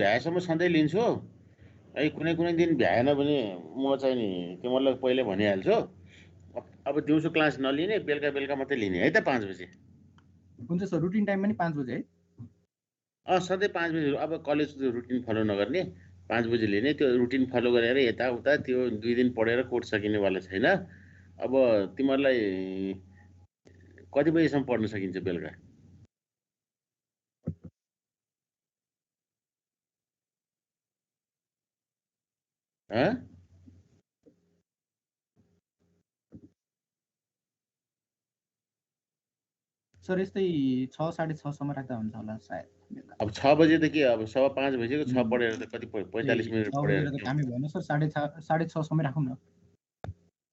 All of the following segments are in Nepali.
भ्याएसम्म सधैँ लिन्छु है। कुनै कुनै दिन भ्याएन भने म चाहिँ नि तिमीहरूलाई पहिले भनिहाल्छु। अब दिउँसो क्लास नलिने, बेलुका बेलुका मात्रै लिने है त 5 बजे। हुन्छ सर, रुटिन टाइम पनि 5 बजे है? सधैँ 5 बजे। अब कलेजको रुटिन फलो नगर्ने, 5 बजे लिने। त्यो रुटिन फलो गरेर यताउता त्यो 2 दिन पढेर कोर्स सकिनेवाला छैन। अब तिमीहरूलाई कति बजीसम्म पढ्न सकिन्छ बेलुका? सर यस्तै 6 साढे 6 सम्म राख्दा हुन्छ होला सायद। अब 6 बजे त के, अब 5:15 बजेको 6 पढेर त कति 45 मिनट 6 पढेर बजेर त कामै भएन सर, साढे 6 सम्म राखौँ न।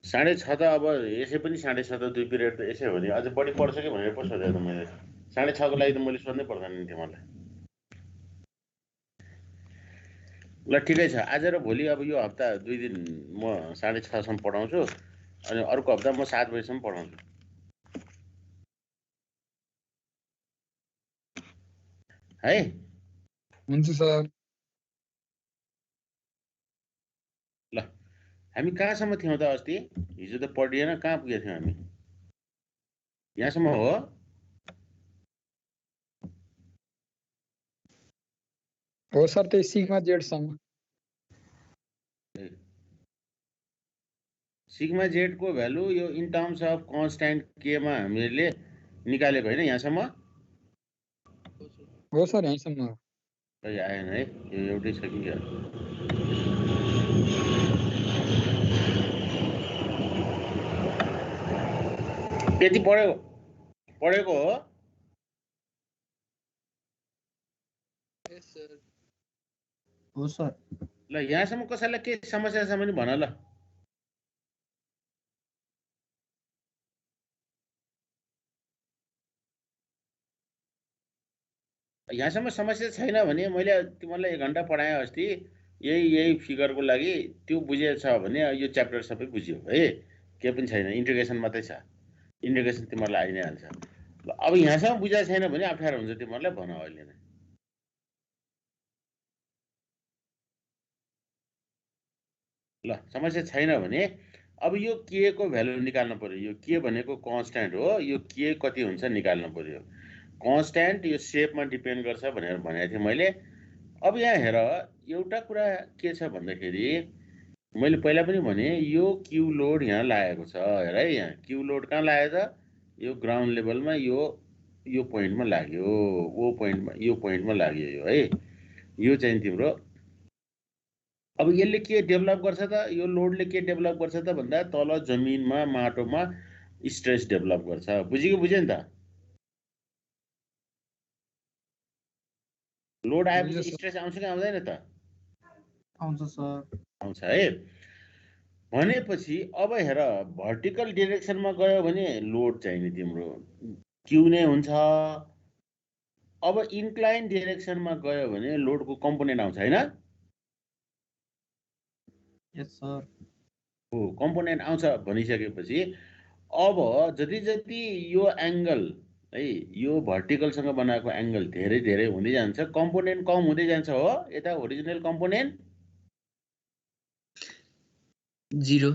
6:30 त अब यसै पनि 6:30 त 2 पिरियड त यसै हो नि। अझ बढी पढ्छ कि भनेर पो सोधेको त मैले। 6:30 को लागि त मैले सोध्नै पर्दैन नि तिमीहरूलाई। ल ठिकै छ, आज र भोलि अब यो हप्ता 2 दिन म 6:30 सम्म पढाउँछु, अनि अर्को हप्ता म 7 बजीसम्म पढाउँछु है। हुन्छ सर। ल हामी कहाँसम्म थियौँ त अस्ति? हिजो त पढिएन, कहाँ पुगेको थियौँ हामी? यहाँसम्म हो? हो सर, त्यही सिग्मा जेडसम्म। सिग्मा जेडको भ्यालु यो इन टर्म्स अफ कन्स्ट्यान्ट केमा हामीले निकालेको होइन यहाँसम्म? हो सर, यहीँसम्म। खै आएन है, यो एउटै छ कि क्या? यति पढेको हो? हो सर। ल यहाँसम्म कसैलाई के समस्या छ भने भन ल। यहाँसम्म समस्या छैन भने मैले तिमीलाई 1 घन्टा पढाएँ अस्ति, यही फिगरको लागि। त्यो बुझेछ भने यो च्याप्टर सबै बुझ्यो है, केही पनि छैन। इन्टिग्रेसन मात्रै छ, इन्टिग्रेसन तिमीहरूलाई आइ नै हाल्छ। ल अब यहाँसम्म बुझाएको छैन भने अप्ठ्यारो हुन्छ तिमीहरूलाई, भन अहिले नै। ल समस्या छैन भने अब यो के को भ्यालु निकाल्नु पर्यो। यो के भनेको कन्स्ट्यान्ट हो, यो के कति हुन्छ निकाल्नु पर्यो। कन्स्ट्यान्ट यो सेपमा डिपेन्ड गर्छ भनेर भनेको थिएँ मैले। अब यहाँ हेर, एउटा कुरा के छ भन्दाखेरि मैले पहिला पनि भने, यो क्यु लोड यहाँ लागेको छ। हेर है, यहाँ क्यु लोड कहाँ लाग्यो त? यो ग्राउन्ड लेभलमा यो पोइन्टमा लाग्यो, यो पोइन्टमा लाग्यो यो है। यो चाहिँ तिम्रो अब यसले के डेभलप गर्छ त? यो लोडले के डेभलप गर्छ त भन्दा तल जमिनमा माटोमा स्ट्रेस डेभलप गर्छ। बुझ्यो कि बुझ्यो नि त? लोड आएपछि स्ट्रेस आउँछ कि आउँदैन त? आउँछ सर। आउँछ है। भनेपछि अब हेर, भर्टिकल डिरेक्सनमा गयो भने लोड चाहिने तिम्रो क्यु नै हुन्छ। अब इन्क्लाइन डिरेक्सनमा गयो भने लोडको कम्पोनेन्ट आउँछ होइन? यस सर। हो, कम्पोनेन्ट आउँछ भनिसकेपछि अब जति यो एङ्गल है, यो भर्टिकलसँग बनाएको एङ्गल धेरै धेरै हुँदै जान्छ, कम्पोनेन्ट कम हुँदै जान्छ हो। यता ओरिजिनल कम्पोनेन्ट 0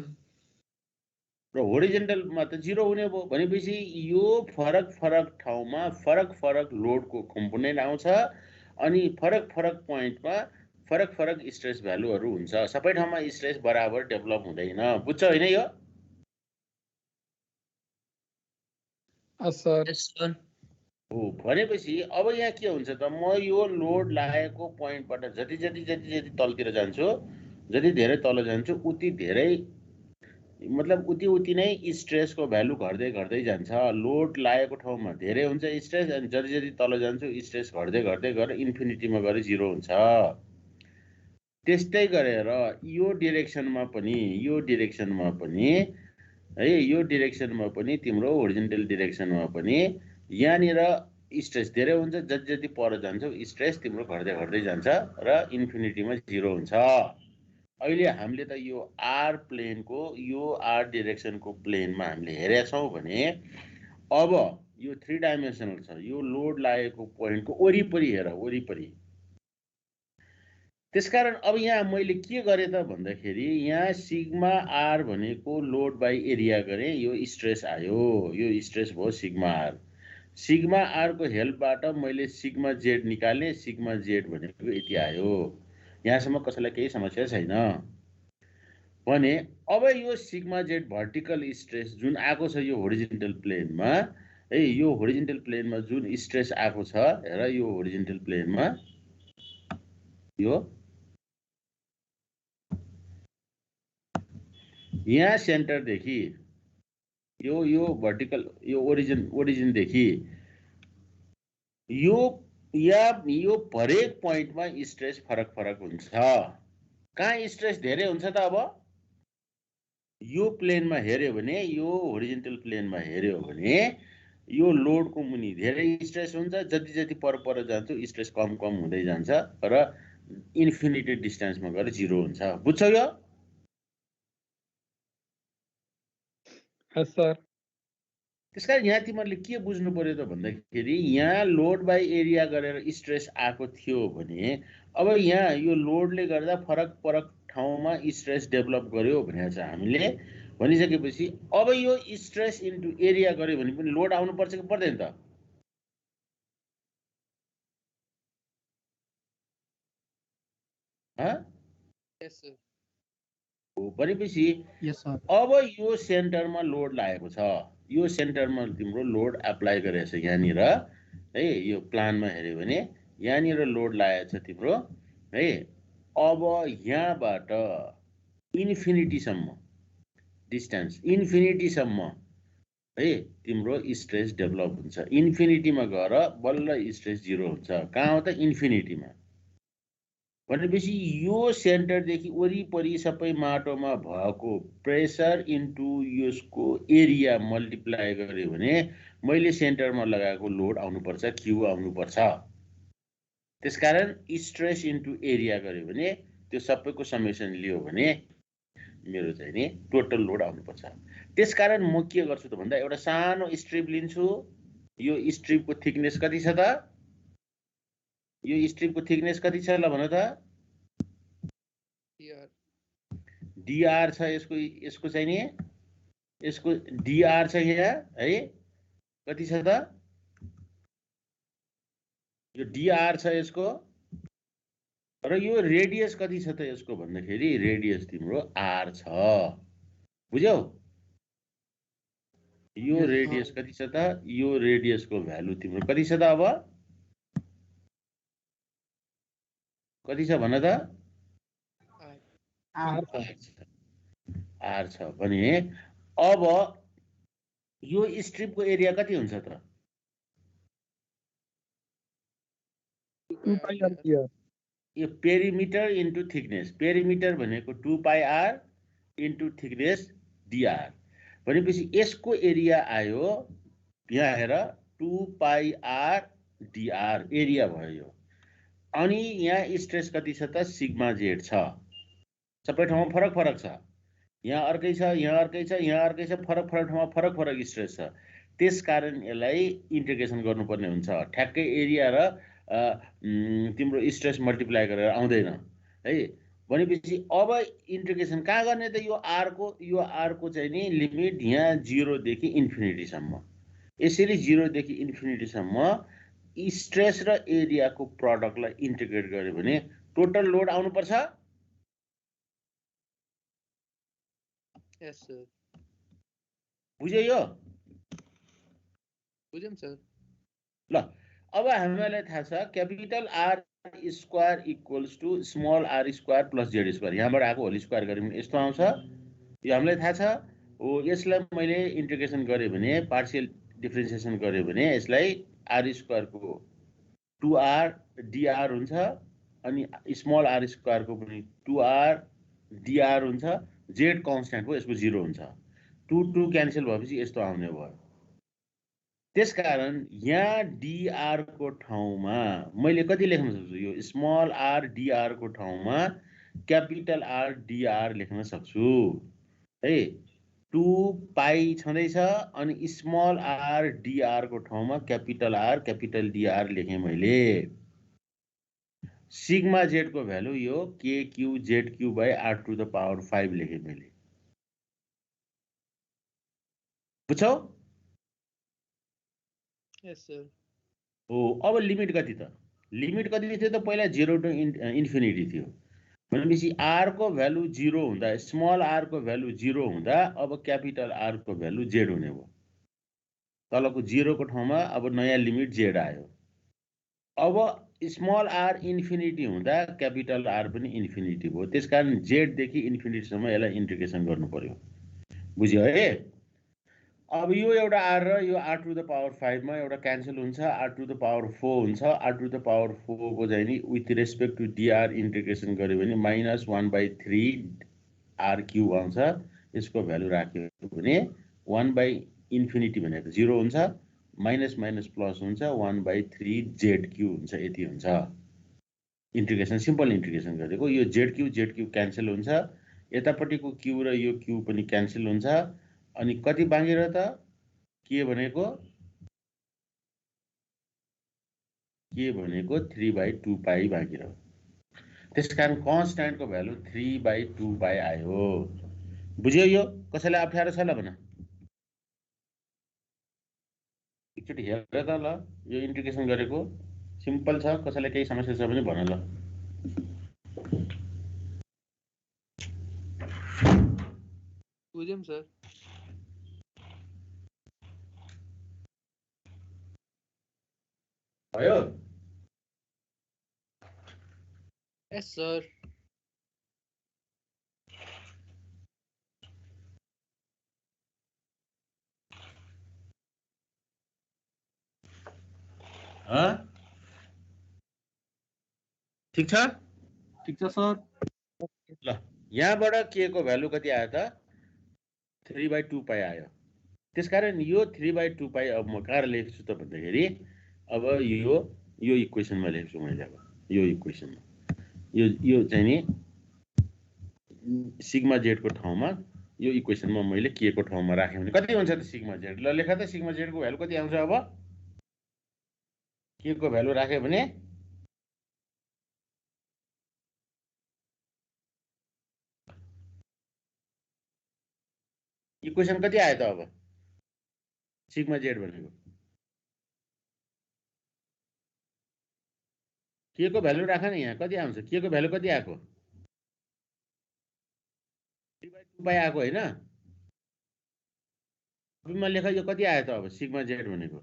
र होरिजेन्टलमा त 0 हुने भयो। भनेपछि यो फरक ठाउँमा फरक लोडको कम्पोनेन्ट आउँछ, अनि फरक पोइन्टमा फरक स्ट्रेस भ्यालुहरू हुन्छ। सबै ठाउँमा स्ट्रेस बराबर डेभलप हुँदैन। बुझ्छ होइन यो? हो, भनेपछि अब यहाँ के हुन्छ त? म यो लोड लागेको पोइन्टबाट जति तलतिर जान्छु, जति धेरै तल जान्छु, उति धेरै मतलब उति नै स्ट्रेसको भ्यालु घट्दै जान्छ। लोड लागेको ठाउँमा धेरै हुन्छ स्ट्रेस, अनि जति तल जान्छु स्ट्रेस घट्दै गएर इन्फिनिटीमा गएर 0 हुन्छ। त्यस्तै गरेर यो डिरेक्सनमा पनि है, यो डिरेक्सनमा पनि तिम्रो होरिजेन्टल डिरेक्सनमा पनि यहाँनिर स्ट्रेस धेरै हुन्छ। जति पर जान्छ स्ट्रेस तिम्रो घट्दै जान्छ र इन्फिनिटीमा 0 हुन्छ। अहिले हामीले त यो आर प्लेनको, यो आर डिरेक्सनको प्लेनमा हामीले हेरेका छौँ भने अब यो 3 डाइमेन्सनल छ। यो लोड लागेको पोइन्टको वरिपरि हेर, वरिपरि त्यसकारण अब यहाँ मैले के गरेँ त भन्दाखेरि यहाँ सिग्मा आर भनेको लोड बाई एरिया गरेँ, यो स्ट्रेस आयो, यो स्ट्रेस भयो सिग्मा आर। सिग्मा आरको हेल्पबाट मैले सिग्मा जेड निकालेँ, सिग्मा जेड भनेको यति आयो। यहाँसम्म कसैलाई केही समस्या छैन भने अब यो सिग्मा जेड भर्टिकल स्ट्रेस जुन आएको छ यो होरिजेन्टल प्लेनमा है, यो होरिजेन्टल प्लेनमा जुन स्ट्रेस आएको छ हेर, यो होरिजेन्टल प्लेनमा यो यहाँ सेन्टरदेखि यो भर्टिकल यो ओरिजिनदेखि यो हरेक पोइन्टमा स्ट्रेस फरक फरक हुन्छ। कहाँ स्ट्रेस धेरै हुन्छ त अब यो प्लेनमा हेर्यो भने, यो होरिजेन्टल प्लेनमा हेर्यो भने यो लोडको मुनि धेरै स्ट्रेस हुन्छ, जति जति पर जान्छ स्ट्रेस कम कम हुँदै जान्छ र इन्फिनिटी डिस्टेन्समा गएर जिरो हुन्छ। बुझ्छौ यो? सर त्यसकारण यहाँ तिमीहरूले के बुझ्नु पर्यो त भन्दाखेरि यहाँ लोड बाई एरिया गरेर स्ट्रेस आएको थियो भने अब यहाँ यो लोडले गर्दा फरक फरक ठाउँमा स्ट्रेस डेभलप गर्यो भनेर चाहिँ हामीले भनिसकेपछि अब यो स्ट्रेस इन्टु एरिया गर्यो भने पनि लोड आउनुपर्छ कि पर्दैन त? भनेपछि अब यो सेन्टरमा लोड लागेको छ, यो सेन्टरमा तिम्रो लोड एप्लाई गरेको छ यहाँनिर है, यो प्लानमा हेऱ्यो भने यहाँनिर लोड लागेको छ तिम्रो है। अब यहाँबाट इन्फिनिटीसम्म डिस्टेन्स, इन्फिनिटीसम्म है तिम्रो स्ट्रेस डेभलप हुन्छ। इन्फिनिटीमा गएर बल्ल स्ट्रेस जिरो हुन्छ। कहाँ हो त? इन्फिनिटीमा। भनेपछि यो सेन्टरदेखि वरिपरि सबै माटोमा भएको प्रेसर इन्टु यसको एरिया मल्टिप्लाई गर्यो भने मैले सेन्टरमा लगाएको लोड आउनुपर्छ, क्यु आउनुपर्छ। त्यसकारण स्ट्रेस इन्टु एरिया गर्यो भने त्यो सबैको समेसन लियो भने मेरो चाहिँ नि टोटल लोड आउनुपर्छ। त्यसकारण म के गर्छु त भन्दा एउटा सानो स्ट्रिप लिन्छु। यो स्ट्रिपको थिकनेस कति छ त? यो स्ट्रिपको थिकनेस कति छ ल भन त? डिआर छ यसको चाहिँ नि, यसको डिआर छ यहाँ है, कति छ त? यो डिआर छ यसको, र यो रेडियस कति छ त यसको भन्दाखेरि रेडियस तिम्रो आर छ। बुझ्यौ? यो रेडियस कति छ त? यो रेडियसको भ्यालु तिम्रो कति छ त? अब कति छ भन त? आर छ भने अब यो स्ट्रिपको एरिया कति हुन्छ त? 2 पाई आर। यो पेरिमिटर इन्टु थिकनेस, पेरिमिटर भनेको 2 पाई आर इन्टु थिकनेस डिआर। भनेपछि यसको एरिया आयो यहाँ हेर 2 पाई आर डिआर एरिया भयो यो। अनि यहाँ स्ट्रेस कति छ त? सिग्मा जेड छ। सबै ठाउँमा फरक फरक छ, यहाँ अर्कै छ, यहाँ अर्कै छ, यहाँ अर्कै छ, फरक फरक ठाउँमा फरक फरक स्ट्रेस छ। त्यसकारण यसलाई इन्टिग्रेसन गर्नुपर्ने हुन्छ। ठ्याक्कै एरिया र तिम्रो स्ट्रेस मल्टिप्लाई गरेर आउँदैन है। भनेपछि अब इन्टिग्रेसन कहाँ गर्ने त? यो आरको चाहिँ नि लिमिट यहाँ 0 देखि इन्फिनिटीसम्म। यसरी 0 देखि इन्फिनिटीसम्म स्ट्रेस र एरियाको प्रडक्टलाई इन्टिग्रेट गर्यो भने टोटल लोड आउनुपर्छ। Yes sir. बुझ्यो यो? बुझ्यौँ सर। ल अब हामीलाई थाहा छ capital R square equals to small R square plus Z square. यहाँबाट आएको होल स्क्वायर गऱ्यो भने यस्तो आउँछ। यो हामीलाई थाहा छ हो। यसलाई मैले इन्टिग्रेसन गरेँ भने, पार्सियल डिफ्रेन्सिएसन गरेँ भने यसलाई आर स्क्वायरको 2r dr हुन्छ, अनि स्मल आर स्क्वायरको पनि 2r dr हुन्छ। जेड कन्स्ट्यान्ट हो, यसको 0 हुन्छ। 2 क्यान्सल भएपछि यस्तो आउने भयो। त्यसकारण यहाँ dr को ठाउँमा मैले कति लेख्न सक्छु? यो स्मल आर dr को ठाउँमा क्यापिटल आर dr लेख्न सक्छु है। 2 पाई छँदैछ अनि स्मल आर dr को ठाउँमा क्यापिटल आर क्यापिटल dr लेखेँ मैले। सिग्मा जेड को भ्यालु यो KQZQ/R⁵ लेखेँ मैले। बुझ्छौ? Yes, sir. हो, अब लिमिट कति त? लिमिट कति थियो त? पहिला 0 to इन्फिनिटी थियो। भनेपछि R को भ्यालु 0 हुँदा, स्मल r को भ्यालु 0 हुँदा अब क्यापिटल R को भ्यालु Z हुने भयो। तलको 0 को ठाउँमा अब नयाँ लिमिट Z आयो। अब स्मल r इन्फिनिटी हुँदा क्यापिटल R पनि इन्फिनिटी भयो। त्यसकारण Z देखि इन्फिनिटी सम्म यसलाई इन्टिग्रेसन गर्नु पर्यो। बुझ्यो है? अब यो एउटा r र यो R⁵ मा एउटा क्यान्सल हुन्छ, R⁴ हुन्छ। R⁴ को चाहिँ नि with respect to dr integration गर्यो भने -1/3 R³ आउँछ। यसको भ्यालु राख्यो भने 1/इन्फिनिटी भनेको 0 हुन्छ, माइनस माइनस प्लस हुन्छ, 1/3 Z³ हुन्छ। यति हुन्छ इन्टिग्रेसन, सिम्पल इन्टिग्रेसन गरेको। यो Z³ क्यान्सल हुन्छ, यतापट्टिको Q र यो Q पनि क्यान्सल हुन्छ। अनि कति बाँकी रह्यो त? के भनेको 3/2 पाइ बाँकी रह्यो। त्यसकारण कन्स्ट्यान्टको भ्यालु 3/2 पाइ आयो। बुझ्यो? यो कसैलाई अप्ठ्यारो छ ल भन? एकचोटि हेर त ल, यो इन्टिग्रेसन गरेको सिम्पल छ। कसैलाई केही समस्या छ भने भन ल। William, sir. भयो? Yes, sir. ठीक छ? ठिक छ सर। ल, यहाँबाट के को भ्यालु कति आयो त? 3/2 पाइ आयो। त्यसकारण यो 3/2 पाइ अब म कहाँ लेख्छु त भन्दाखेरि अब यो इक्वेसनमा लेख्छु मैले। अब यो इक्वेसनमा यो चाहिँ नि सिग्मा जेड को ठाउँमा यो इक्वेसनमा मैले के को ठाउँमा राखेँ भने कति हुन्छ त सिग्मा जेड? ल लेख त, सिग्मा जेड को भ्यालु कति आउँछ? अब के को भ्यालु राख्यो भने इक्वेसन कति आयो त? अब सिग्मा जेड भनेको के को भ्यालु राख न। यहाँ कति आउँछ? के को भ्यालु कति आएको? 3/2 पाइ आएको होइन? अबमा लेख यो कति आयो त? अब सिग्मा जेड भनेको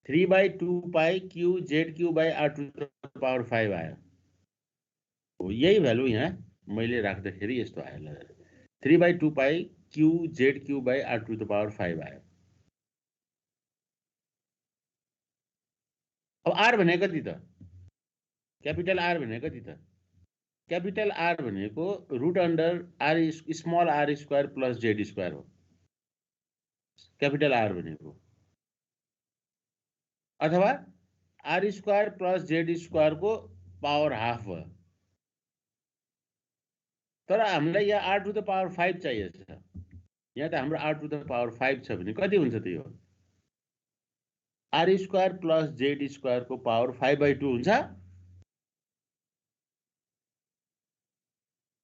3/2 पाइ QZQ/R⁵ आयो। हो, यही भ्यालु यहाँ मैले राख्दाखेरि यस्तो आयो। ल, 3/2 पाइ QZQ/R⁵ आयो। अब R भनेको कति त? क्यापिटल R भनेको कति त? क्यापिटल R भनेको √R small r² plus Z² हो। क्यापिटल R भनेको अथवा R² प्लस Z² को पावर हाफ हो। तर हामीलाई यहाँ R⁵ चाहिएको छ। यहाँ त हाम्रो R⁵ छ भने कति हुन्छ त? यो R² प्लस Z² को पावर 5/2 हुन्छ।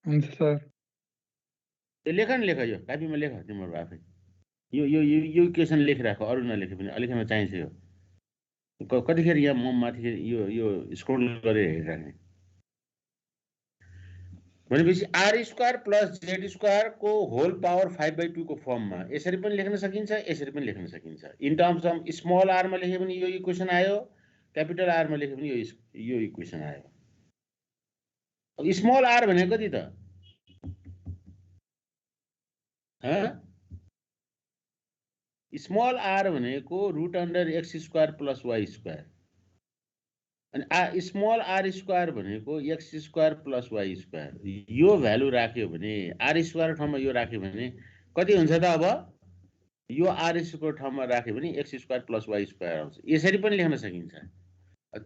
हुन्छ सर। लेख न, लेख, यो कापीमा लेख तिम्रो आफै। यो इक्वेसन लेखिराख, अरू नलेखे पनि अलिकति चाहिन्छ। यो कतिखेर यहाँ म माथि यो स्क्रोल गरेर हेरिराख्ने। भनेपछि R² प्लस Z² को होल पावर 5/2 को फर्ममा यसरी पनि लेख्न सकिन्छ, यसरी पनि लेख्न सकिन्छ। In terms of small r मा लेख्यो भने यो इक्वेसन आयो, क्यापिटल R मा लेख्यो भने यो इक्वेसन आयो। अब स्मल r भनेको कति त? स्मल r भनेको √x² प्लस y²। अनि स्मल r² भनेको x² प्लस y²। यो भ्यालु राख्यो भने R² ठाउँमा यो राख्यो भने कति हुन्छ त? अब यो R को ठाउँमा राख्यो भने x² प्लस y² आउँछ। यसरी पनि लेख्न सकिन्छ।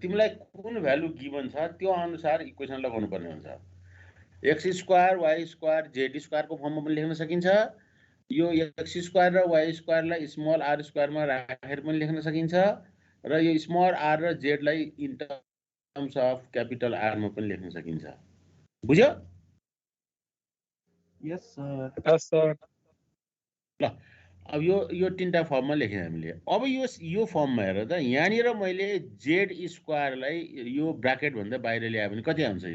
तिमीलाई कुन भ्यालु गिभन छ त्यो अनुसार इक्वेसन लगाउनु पर्ने हुन्छ। x² y² z² को फर्ममा पनि लेख्न सकिन्छ। यो x² र y² लाई स्मल r² मा राखेर पनि लेख्न सकिन्छ। र यो स्मल r र z लाई इन टर्म्स अफ क्यापिटल आरमा पनि लेख्न सकिन्छ बुझ्यो यस सर यस सर ल अब यो तीनटा फर्ममा लेखेँ हामीले अब यो फर्ममा हेर त यहाँनिर मैले जेड स्क्वायरलाई यो ब्राकेट भन्दा बाहिर ल्यायो भने कति आउँछ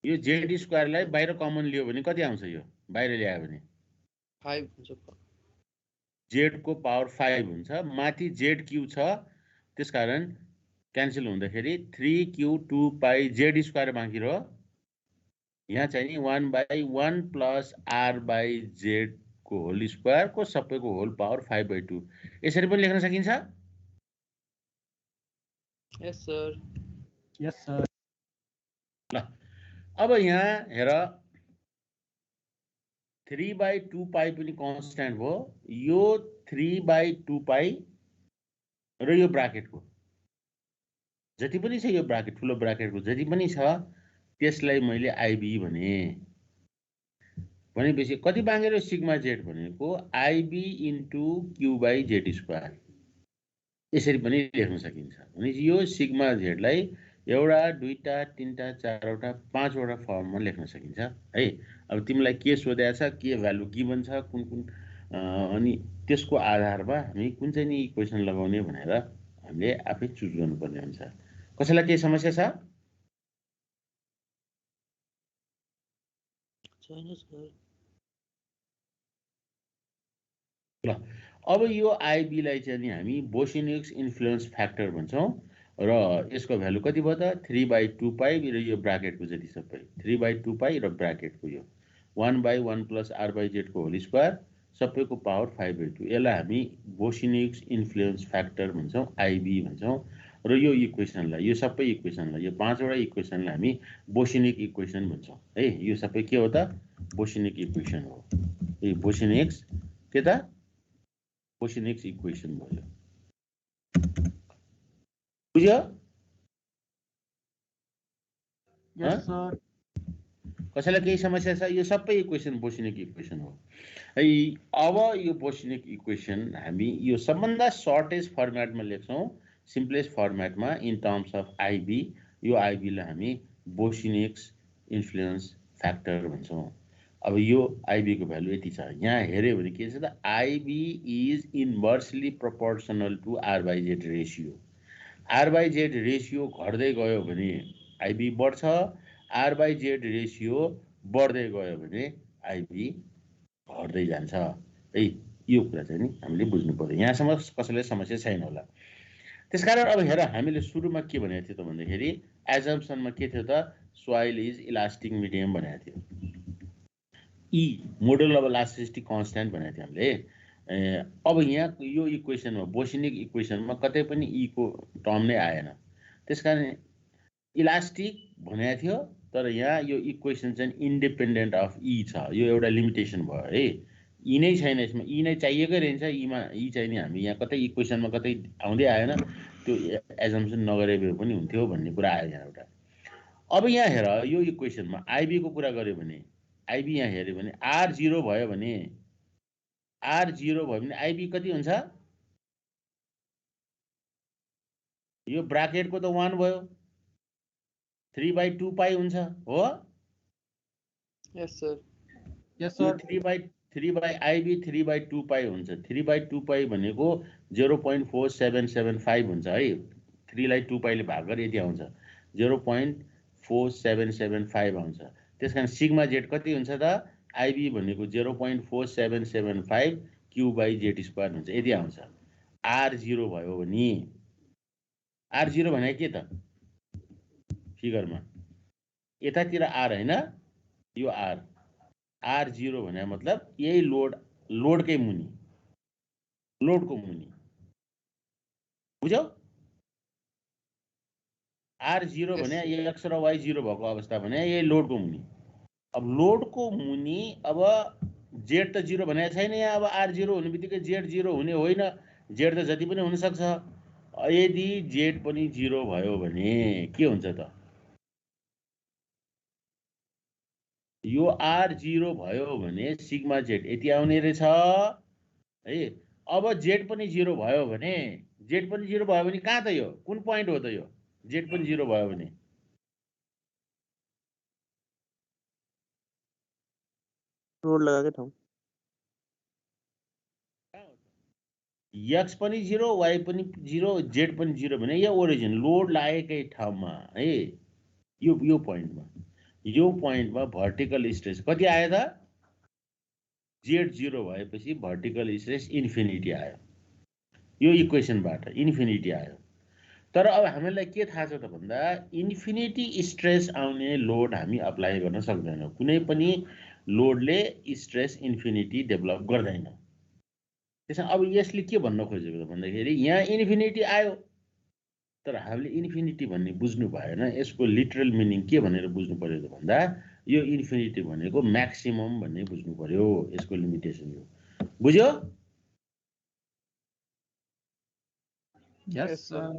यो जेड स्क्वायरलाई बाहिर कमन लियो भने कति आउँछ यो बाहिर ल्यायो भने 5 हुन्छ जेड को पावर 5 हुन्छ माथि जेड क्यू छ त्यसकारण क्यान्सल हुँदाखेरि 3q 2 पाई जेड स्क्वायर बाँकी रह्यो यहाँ चाहिँ नि 1/1 प्लस आर बाई जेड को होल स्क्वायर को सबैको होल पावर 5/2 यसरी पनि लेख्न सकिन्छ यस सर यस सर ल अब यहाँ हेर 3/2 पाई पनि कन्स्ट्यान्ट भयो यो 3/2 पाई र यो ब्राकेटको जति पनि छ यो ब्राकेट ठुलो ब्राकेटको जति पनि छ त्यसलाई मैले आइबी भनेपछि कति बाँगेर सिग्मा जेड भनेको IB into Q by Z square यसरी पनि लेख्न सकिन्छ भनेपछि यो सिग्मा जेडलाई एउटा दुईटा तीनटा चारवटा पाँचवटा फर्ममा लेख्न सकिन्छ है अब तिमीलाई के सोधेको छ के भ्यालु गिभन छ कुन कुन अनि त्यसको आधारमा हामी कुन चाहिँ नि इक्वेसन लगाउने भनेर हामीले आफै चुज गर्नुपर्ने हुन्छ कसैलाई केही समस्या छ छैन सर ल अब यो आइबीलाई चाहिँ नि हामी बोसिनिक्स इन्फ्लुएन्स फ्याक्टर भन्छौँ र यसको भ्यालु कति भयो त 3/2 पाई र यो ब्राकेटको जति सबै 3/2 पाई र ब्राकेटको यो 1/1 प्लस आर बाई जेडको होल स्क्वायर सबैको पावर 5/2 यसलाई हामी बोसिनिक्स इन्फ्लुएन्स फ्याक्टर भन्छौँ आइबी भन्छौँ र यो इक्वेसनलाई यो सबै इक्वेसनलाई यो पाँचवटा इक्वेसनलाई हामी बोसिनिक इक्वेसन भन्छौँ है यो सबै के हो त बोसिनिक इक्वेसन हो यो बोसिनिक्स के त बोसिनिक्स इक्वेसन भयो बुझ्यो यस सर कसैलाई केही समस्या छ यो सबै इक्वेसन बोसिनिक इक्वेसन हो है अब यो बोसिनिक इक्वेसन हामी यो सबभन्दा सर्टेस्ट फर्मेटमा लेख्छौँ सिम्पलेस्ट फर्मेटमा इन टर्म्स अफ आइबी यो आइबीलाई हामी बोसिनिक्स इन्फ्लुएन्स फ्याक्टर भन्छौँ अब यो आइबीको भ्यालु यति छ यहाँ हेऱ्यो भने के छ त IB is inversely proportional to R by Z ratio R by Z ratio घट्दै गयो भने आइबी बढ्छ आर बाई जेड रेसियो बढ्दै गयो भने आइबी घट्दै जान्छ है यो कुरा चाहिँ नि हामीले बुझ्नु पर्यो यहाँसम्म कसैलाई समस्या छैन होला त्यसकारण अब हेर हामीले सुरुमा के भनेको थियो त भन्दाखेरि एजम्पसनमा के थियो त सोइल इज इलास्टिक मिडियम भनेको थियो ई मोडल अफ इलास्टिसिटी कन्स्ट्यान्ट भनेको थियो हामीले अब यहाँ यो इक्वेसनमा बोसिनिक इक्वेसनमा कतै पनि ईको टर्म नै आएन त्यसकारण इलास्टिक भनेको थियो तर यहाँ यो इक्वेसन चाहिँ इन्डिपेन्डेन्ट अफ ई छ यो एउटा लिमिटेसन भयो है ई नै छैन यसमा ई नै चाहिएकै रहन्छ ईमा ई चाहिँ नि हामी यहाँ कतै इक्वेसनमा कतै आउँदै आएन त्यो एजम्सन नगरे पनि हुन्थ्यो भन्ने कुरा आयो यहाँ एउटा अब यहाँ हेर यो इक्वेसनमा आइबीको कुरा गर्यो भने आइबी यहाँ हेऱ्यो भने आर 0 भयो भने आइबी कति हुन्छ यो ब्राकेटको त 1 भयो 3/2 पाई हुन्छ हो yes sir yes sir 3 by IB 3/2 pi हुन्छ 3/2 पाई भनेको 0.4775 हुन्छ है 3 लाई 2 पाईले भाग गरे यति आउँछ 0.4775 आउँछ त्यसकारण सिग्मा जेड कति हुन्छ त आइबी भनेको 0.4775 क्यू बाई जेड स्क्वायर हुन्छ यति आउँछ आर 0 भयो भने आर 0 भने के त फिगरमा यतातिर आर हैन यो आर 0 भने मतलब यही लोडकै मुनि लोडको मुनि बुझ्यौ आर 0 भने एक्स र वाई 0 भएको अवस्था भने यही लोडको मुनि अब लोडको मुनि अब जेड त 0 भनेको छैन यहाँ अब आर 0 हुने बित्तिकै जेड 0 हुने होइन जेड त जति पनि हुन सक्छ यदि जेड पनि 0 भयो भने के हुन्छ त यो आर 0 भयो भने सिग्मा जेड यति आउने रहेछ है अब जेड पनि 0 भयो भने जेड पनि 0 भयो भने कहाँ त यो कुन पोइन्ट हो त यो जेड पनि 0 भयो भने लोड लगाएकै ठाउँ एक्स पनि 0 वाई पनि 0 जेड पनि 0 भने यो ओरिजिन लोड लागेकै ठाउँमा है यो पोइन्टमा भर्टिकल स्ट्रेस कति आयो त जेड 0 भएपछि भर्टिकल स्ट्रेस इन्फिनिटी आयो यो इक्वेसनबाट इन्फिनिटी आयो तर अब हामीलाई के थाहा छ त भन्दा इन्फिनिटी स्ट्रेस आउने लोड हामी अप्लाई गर्न सक्दैनौँ कुनै पनि लोडले स्ट्रेस इन्फिनिटी डेभलप गर्दैन त्यसमा अब यसले के भन्न खोजेको त भन्दाखेरि यहाँ इन्फिनिटी आयो तर हामीले इन्फिनिटी भन्ने बुझ्नु भएन यसको लिटरल मिनिङ के भनेर बुझ्नु पर्यो त भन्दा यो इन्फिनिटी भनेको म्याक्सिमम भन्ने बुझ्नु पर्यो यसको लिमिटेसन यो बुझ्यो यस सर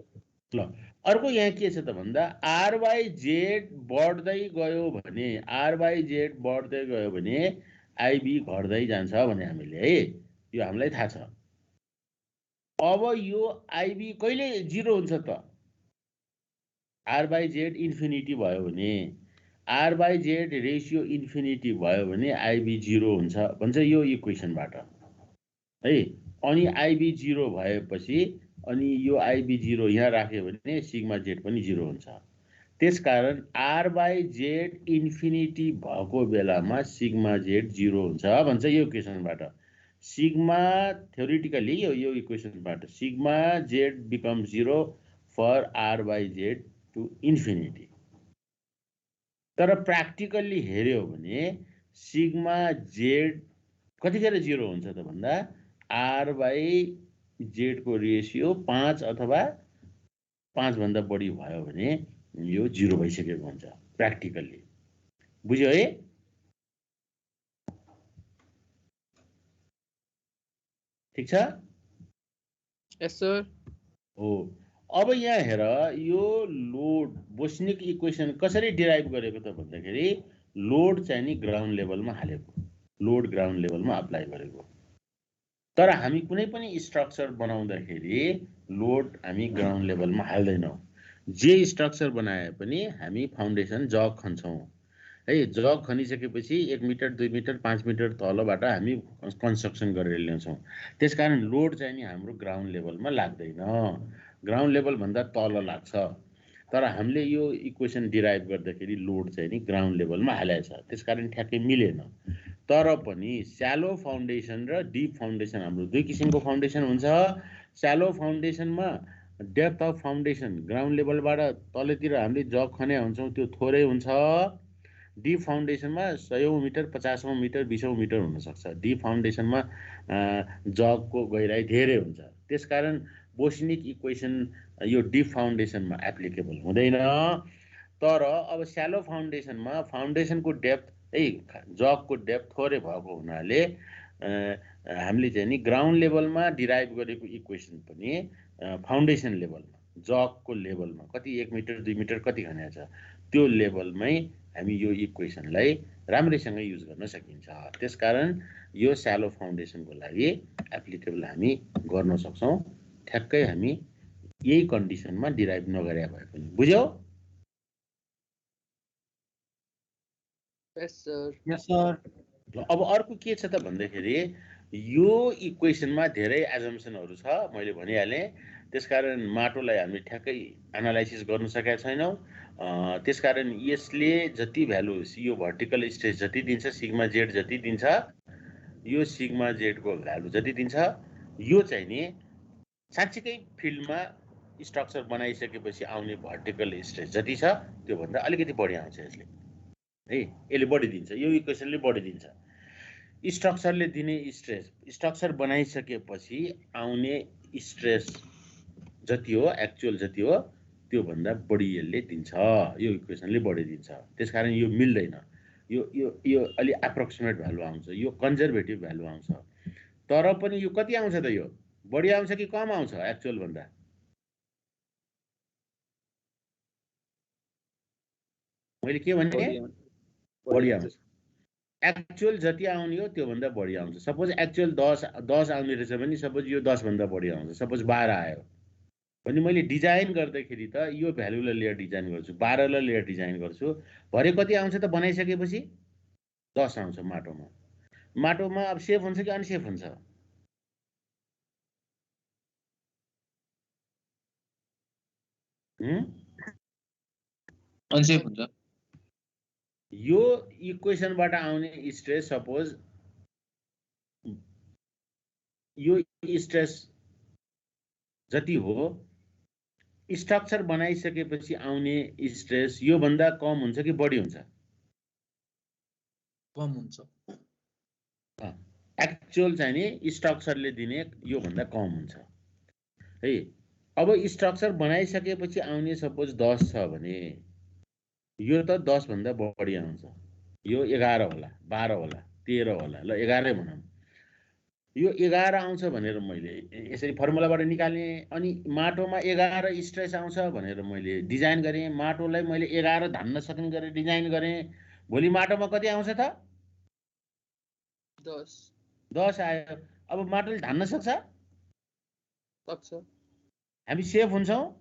ल अर्को यहाँ के छ त भन्दा आर बाई जेड बढ्दै गयो भने आर बाई जेड बढ्दै गयो भने आइबी घट्दै जान्छ भने हामीले है यो हामीलाई थाहा छ अब यो आइबी कहिले 0 हुन्छ त आर बाई जेड इन्फिनिटी भयो भने R by Z ratio infinity भयो भने आइबी 0 हुन्छ भन्छ यो इक्वेसनबाट है अनि आइबी 0 भएपछि अनि यो आइबी 0 यहाँ राख्यो भने सिग्मा जेड पनि 0 हुन्छ त्यसकारण आर बाई जेड इन्फिनिटी भएको बेलामा सिग्मा जेड 0 हुन्छ भन्छ यो इक्वेसनबाट सिग्मा थ्योरेटिकली यो इक्वेसनबाट sigma Z become 0 for R by Z to infinity तर प्र्याक्टिकल्ली हेर्यो भने सिग्मा जेड कतिखेर 0 हुन्छ त भन्दा आर बाई जेडको रेसियो 5 अथवा 5 भन्दा बढी भयो भने यो 0 भइसकेको हुन्छ प्र्याक्टिकल्ली बुझ्यो है ठीक छ यस सर हो अब यहाँ हेर यो लोड बोस्निक इक्वेसन कसरी डिराइभ गरेको त भन्दाखेरि लोड चाहिँ नि ग्राउन्ड लेभलमा हालेको लोड ग्राउन्ड लेभलमा अप्लाई गरेको तर हामी कुनै पनि स्ट्रक्चर बनाउँदाखेरि लोड हामी ग्राउन्ड लेभलमा हाल्दैनौँ जे स्ट्रक्चर बनाए पनि हामी फाउन्डेसन जग खन्छौँ है जग खनिसकेपछि 1 मिटर 2 मिटर 5 मिटर तलबाट हामी कन्स्ट्रक्सन गरेर ल्याउँछौँ त्यसकारण लोड चाहिँ नि हाम्रो ग्राउन्ड लेभलमा लाग्दैन ग्राउन्ड लेभल भन्दा तल लाग्छ तर हामीले यो इक्वेसन डिराइभ गर्दाखेरि लोड चाहिँ नि ग्राउन्ड लेभलमा हालेको छ त्यसकारण ठ्याक्कै मिलेन तर पनि स्यालो फाउन्डेसन र डिप फाउन्डेसन हाम्रो दुई किसिमको फाउन्डेसन हुन्छ स्यालो फाउन्डेसनमा डेप्थ अफ फाउन्डेसन ग्राउन्ड लेभलबाट तलतिर हामीले जग खने हुन्छौँ त्यो थोरै हुन्छ डिप फाउन्डेसनमा 100 मिटर 50 मिटर 20 मिटर हुनसक्छ डिप फाउन्डेसनमा जगको गहिराई धेरै हुन्छ त्यसकारण बोस्निक इक्वेसन यो डिप फाउन्डेसनमा एप्लिकेबल हुँदैन तर अब स्यालो फाउन्डेसनमा फाउन्डेसनको डेप्थ है जगको डेप्थ थोरै भएको हुनाले हामीले चाहिँ नि ग्राउन्ड लेभलमा डिराइभ गरेको इक्वेसन पनि फाउन्डेसन लेभलमा जगको लेभलमा कति 1 मिटर 2 मिटर कति खनेको छ त्यो लेभलमै हामी यो इक्वेसनलाई राम्रैसँग युज गर्न सकिन्छ त्यसकारण यो स्यालो फाउन्डेसनको लागि एप्लिकेबल हामी गर्न सक्छौँ ठ्याक्कै हामी यही कन्डिसनमा डिराइभ नगरे भए पनि बुझ्यौ यस सर यस सर अब अर्को के छ त भन्दाखेरि यो इक्वेसनमा धेरै एजम्पसनहरू छ मैले भनिहालेँ त्यसकारण माटोलाई हामीले ठ्याक्कै एनालाइसिस गर्न सकेका छैनौँ त्यसकारण यसले जति भ्यालु यो भर्टिकल स्ट्रेस जति दिन्छ सिग्मा जेड जति दिन्छ यो सिग्मा जेडको भ्यालु जति दिन्छ यो चाहिँ नि साँच्चीकै फिल्डमा स्ट्रक्चर बनाइसकेपछि आउने भर्टिकल स्ट्रेस जति छ त्योभन्दा अलिकति बढी आउँछ यसले है यसले बढी दिन्छ यो इक्वेसनले बढी दिन्छ स्ट्रक्चरले दिने स्ट्रेस स्ट्रक्चर बनाइसकेपछि आउने स्ट्रेस जति हो एक्चुअल जति हो त्योभन्दा बढी यसले दिन्छ यो इक्वेसनले बढी दिन्छ त्यसकारण यो मिल्दैन यो यो यो अलि एप्रोक्सिमेट भ्यालु आउँछ यो कन्जर्भेटिभ भ्यालु आउँछ तर पनि यो कति आउँछ त यो बढी आउँछ कि कम आउँछ एक्चुअल भन्दा मैले के भने बढी आउँछ एक्चुअल जति आउने हो त्योभन्दा बढी आउँछ सपोज एक्चुअल 10 आउने रहेछ भने सपोज यो 10 भन्दा बढी आउँछ सपोज 12 आयो भने मैले डिजाइन गर्दाखेरि त यो भ्यालुलाई लिएर डिजाइन गर्छु, 12 लाई लिएर डिजाइन गर्छु, भरे कति आउँछ त बनाइसकेपछि 10 आउँछ माटोमा। माटोमा अब सेफ हुन्छ कि अनसेफ हुन्छ? अनसेफ हुन्छ। यो इक्वेसनबाट आउने स्ट्रेस, सपोज यो स्ट्रेस जति हो स्ट्रक्चर बनाइसकेपछि आउने स्ट्रेस यो भन्दा कम हुन्छ कि बढी हुन्छ? कम हुन्छ। एक्चुअल चाहिँ नि स्ट्रक्चरले दिने यो भन्दा कम हुन्छ है। अब स्ट्रक्चर बनाइसकेपछि आउने सपोज 10 छ भने यो त 10 भन्दा बढी आउँछ, यो 11 होला, 12 होला, 13 होला, ल 11 भनौँ। यो 11 आउँछ भनेर मैले यसरी फर्मुलाबाट निकाल्ने, अनि माटोमा 11 स्ट्रेस आउँछ भनेर मैले डिजाइन गरेँ, माटोलाई मैले 11 धान्न सक्ने गरेर डिजाइन गरेँ। भोलि माटोमा कति आउँछ त? 10 आयो। अब माटोले धान्न सक्छ? हामी सेफ हुन्छौँ?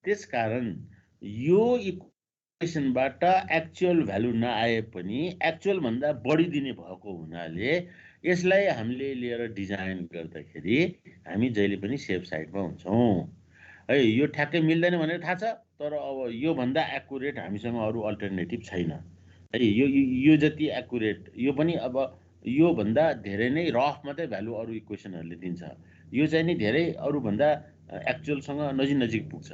त्यसकारण यो इक्वेसनबाट एक्चुअल भ्यालु नआए पनि एक्चुअल भन्दा बढी दिने भएको हुनाले यसलाई हामीले लिएर डिजाइन गर्दाखेरि हामी जहिले पनि सेफ साइडमा हुन्छौँ है। यो ठ्याक्कै मिल्दैन भनेर थाहा छ, तर अब यो भन्दा एक्युरेट हामीसँग अरू अल्टरनेटिभ छैन है। यो जति एक्युरेट, यो पनि अब यो भन्दा धेरै नै रफ मात्रै भ्यालु अरू इक्वेसनहरूले दिन्छ, यो चाहिँ नि धेरै अरूभन्दा एक्चुअलसँग नजिक पुग्छ।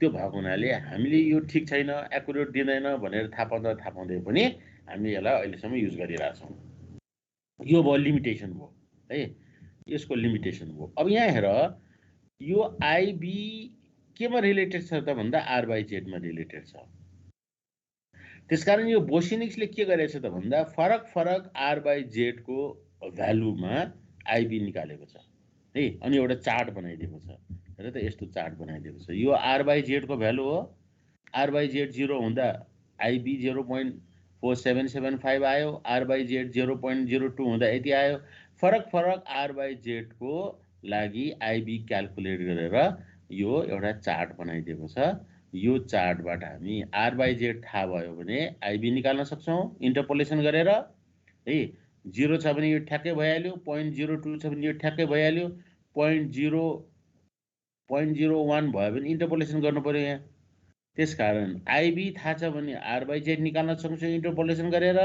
त्यो भएको हुनाले हामीले यो ठिक छैन, एक्युरेट दिँदैन भनेर थाहा पाउँदै पनि हामी यसलाई अहिलेसम्म युज गरिरहेछौँ। यो भयो लिमिटेसन भयो है, यसको लिमिटेसन भयो। अब यहाँ हेर, यो आइबी केमा रिलेटेड छ त भन्दा R/Z मा रिलेटेड छ। त्यसकारण यो बोसिनिक्सले के गरेछ त भन्दा फरक R/Z को भ्यालुमा आइबी निकालेको छ है, अनि एउटा चार्ट बनाइदिएको छ। हेर त, यस्तो चार्ट बनाइदिएको छ। यो R/Z को भ्यालु हो, R/Z 0 हुँदा आइबी 0.4775 आयो, R/Z 0.02 हुँदा यति आयो। फरक R/Z को लागि आइबी क्याल्कुलेट गरेर यो एउटा चार्ट बनाइदिएको छ। यो चार्टबाट हामी R/Z थाहा भयो भने आइबी निकाल्न सक्छौँ इन्टरपोलेसन गरेर है। 0 छ भने यो ठ्याक्कै भइहाल्यो, 0.02 छ भने यो ठ्याक्कै भइहाल्यो, 0.01 भयो भने इन्टरपोलेसन गर्नु पर्यो यहाँ। त्यसकारण आइबी थाहा छ भने R/Z निकाल्न सक्छौँ इन्टरपोलेसन गरेर,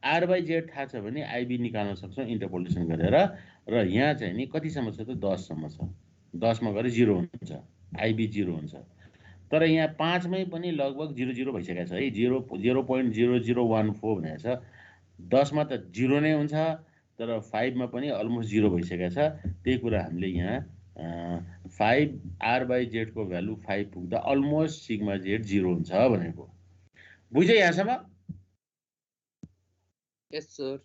R/Z थाहा छ भने आइबी निकाल्न सक्छौँ इन्टरपोलेसन गरेर। र यहाँ चाहिँ नि कतिसम्म छ त? 10 सम्म छ। 10 मा गएर 0 हुन्छ, आइबी 0 हुन्छ। तर यहाँ 5 मै पनि लगभग 0 भइसकेको छ है, 0.0014 भनेको छ। 10 मा त 0 नै हुन्छ, तर 5 मा पनि अलमोस्ट 0 भइसकेको छ। त्यही कुरा हामीले यहाँ 5 R/Z को भ्यालु 5 पुग्दा अलमोस्ट सिग्मा जेड 0 हुन्छ भनेको बुझ्यो यहाँसम्म? यस सर।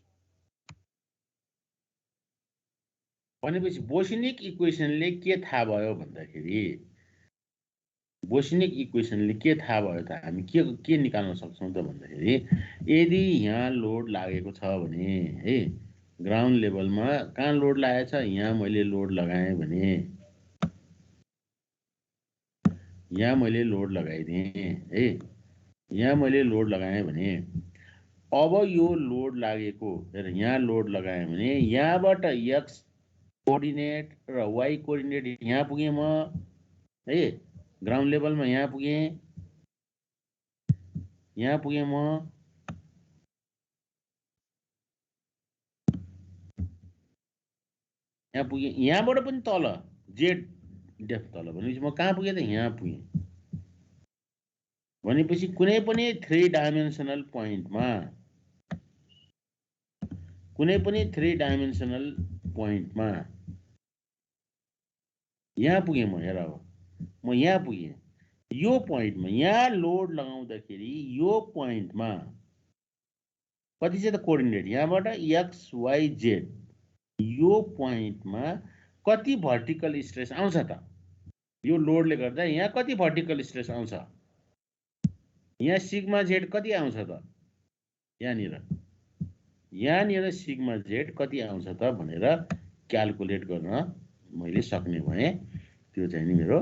भनेपछि बोसिनिक इक्वेसनले के थाहा भयो भन्दाखेरि, बोसिनिक इक्वेसनले के थाहा भयो त हामी के निकाल्न सक्छौँ त भन्दाखेरि, यदि यहाँ लोड लागेको छ भने है, ग्राउन्ड लेभलमा कहाँ लोड लागेको छ, यहाँ मैले लोड लगाएँ भने, यहाँ मैले लोड लगाइदिएँ है, यहाँ मैले लोड लगाएँ भने अब यो लोड लागेको, हेर यहाँ लोड लगाएँ भने यहाँबाट एक्स कोअर्डिनेट र वाई कोअर्डिनेट यहाँ पुगेँ म है, ग्राउन्ड लेभलमा यहाँ पुगेँ म, यहाँ पुगेँ, यहाँबाट पनि तल जेड डेप्थ तल, भनेपछि म कहाँ पुगेँ त? यहाँ पुगेँ। भनेपछि कुनै पनि 3 डाइमेन्सनल पोइन्टमा, कुनै पनि 3 डाइमेन्सनल पोइन्टमा यहाँ पुगेँ म। हेर अब म यहाँ पुगेँ, यो पोइन्टमा यहाँ लोड लगाउँदाखेरि यो पोइन्टमा कति छ त कोअर्डिनेट, यहाँबाट एक्स वाई जेड, यो पोइन्टमा कति भर्टिकल स्ट्रेस आउँछ त? यो लोडले गर्दा यहाँ कति भर्टिकल स्ट्रेस आउँछ? यहाँ सिग्मा जेड कति आउँछ त? यहाँनिर सिग्मा जेड कति आउँछ त भनेर क्यालकुलेट गर्न मैले सक्ने भएँ। त्यो चाहिँ नि मेरो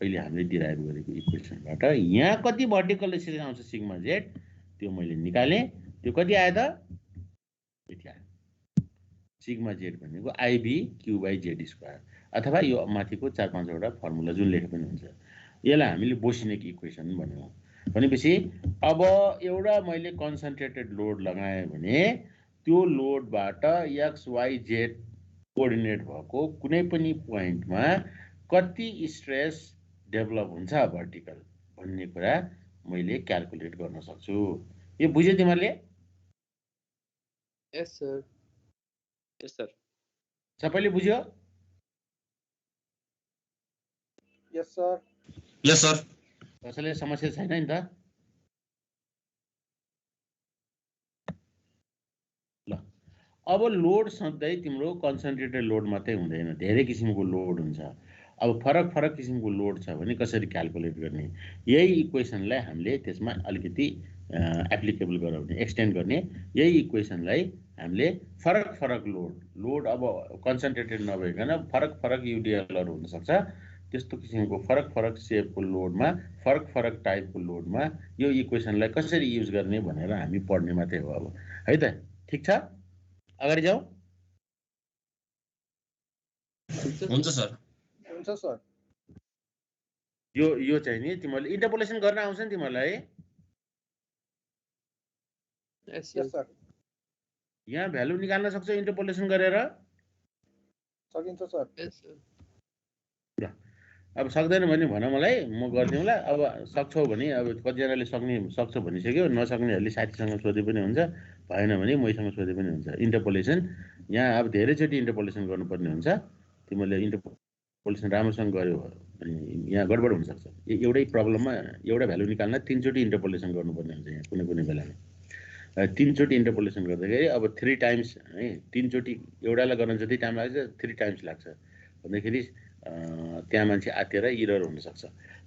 अहिले हामीले डिराइभ गरेको इक्वेसनबाट यहाँ कति भर्टिकल स्ट्रेस आउँछ सिग्मा जेड त्यो मैले निकालेँ। त्यो कति आयो त? यति आयो। सिग्मा जेड भनेको IB Q by Z square, अथवा यो माथिको 4-5वटा फर्मुला जुन लेखे पनि हुन्छ। यसलाई हामीले बोसिनेक इक्वेसन भन्यौँ। भनेपछि अब एउटा मैले कन्सन्ट्रेटेड लोड लगाएँ भने त्यो लोडबाट एक्स वाई जेड कोअर्डिनेट भएको कुनै पनि पोइन्टमा कति स्ट्रेस डेभलप हुन्छ भर्टिकल भन्ने कुरा मैले क्यालकुलेट गर्न सक्छु। यो बुझ्यो तिमीहरूले? Yes, sir. Yes sir. सबैले बुझ्यो? Yes sir. Yes sir. कसैले समस्या छैन नि त? ल अब लोड सधैँ तिम्रो कन्सन्ट्रेटेड लोड मात्रै हुँदैन, धेरै किसिमको लोड हुन्छ। अब फरक फरक किसिमको लोड छ भने कसरी क्यालकुलेट गर्ने, यही इक्वेसनलाई हामीले त्यसमा अलिकति एप्लिकेबल गराउने, एक्सटेन्ड गर्ने। यही इक्वेसनलाई हामीले फरक फरक लोड अब कन्सन्ट्रेटेड नभइकन फरक फरक युडिएलहरू हुनसक्छ। त्यस्तो किसिमको फरक फरक सेपको लोडमा, फरक फरक टाइपको लोडमा यो इक्वेसनलाई कसरी युज गर्ने भनेर हामी पढ्ने मात्रै हो अब, है त? ठिक छ, अगाडि जाउँ। हुन्छ सर। हुन्छ सर। यो चाहिँ नि तिमीहरूले इन्टरपोलेसन गर्न आउँछ नि तिमीहरूलाई? Yes, यस sir. सर। यहाँ भ्यालु निकाल्न सक्छौ इन्टरपोलेसन गरेर? सकिन्छ सर। Yes, sir. अब सक्दैन भने भन मलाई, म गरिदिउँला। अब सक्छौ भने अब कतिजनाले सक्छौ भनिसक्यो, नसक्नेहरूले साथीसँग सोधे पनि हुन्छ, भएन भने मैसँग सोधे पनि हुन्छ। इन्टरपोलेसन यहाँ अब धेरैचोटि इन्टरपोलेसन गर्नुपर्ने हुन्छ। तिमीले इन्टरपोलेसन राम्रोसँग गर्यो भने यहाँ गडबड हुनसक्छ। एउटै प्रब्लममा एउटा भ्यालु निकाल्न 3 चोटि इन्टरपोलेसन गर्नुपर्ने हुन्छ। यहाँ कुनै कुनै बेलामा 3 चोटि इन्टरपोलेसन गर्दाखेरि अब 3 टाइम्स है, 3 चोटि एउटालाई गर्न जति टाइम लाग्छ 3 टाइम्स लाग्छ भन्दाखेरि त्यहाँ मान्छे आत्तिएर इरर हुनसक्छ।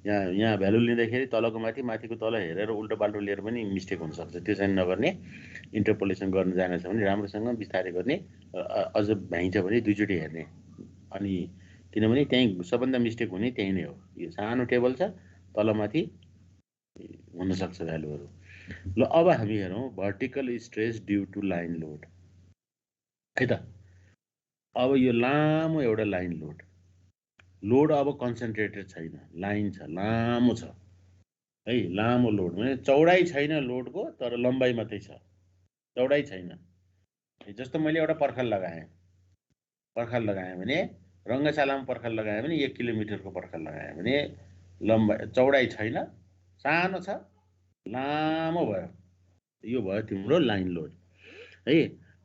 यहाँ भ्यालु लिँदाखेरि तलको माथि, माथिको तल हेरेर उल्टो पाल्टो लिएर पनि मिस्टेक हुनसक्छ। त्यो चाहिँ नगर्ने। इन्टरपोलेसन गर्न जानेछ भने राम्रोसँग बिस्तारै गर्ने, अझ भ्याइन्छ भने 2 चोटि हेर्ने। अनि किनभने त्यहीँ सबभन्दा मिस्टेक हुने त्यही नै हो। यो सानो टेबल छ, तलमाथि हुनसक्छ भ्यालुहरू। ल अब हामी हेरौँ vertical stress due to line load, है त? अब यो लामो एउटा लाइन लोड अब कन्सन्ट्रेटेड छैन, लाइन छ, लामो छ है। लामो लोड भने चौडाइ छैन लोडको, तर लम्बाइ मात्रै छ, चौडाइ छैन। जस्तो मैले एउटा पर्खाल लगाएँ भने रङ्गशालामा पर्खाल लगाएँ भने 1 किलोमिटरको पर्खाल लगाएँ भने लम्बाइ चौडाइ छैन, सानो छ, लामो भयो। यो भयो तिम्रो लाइन लोड है।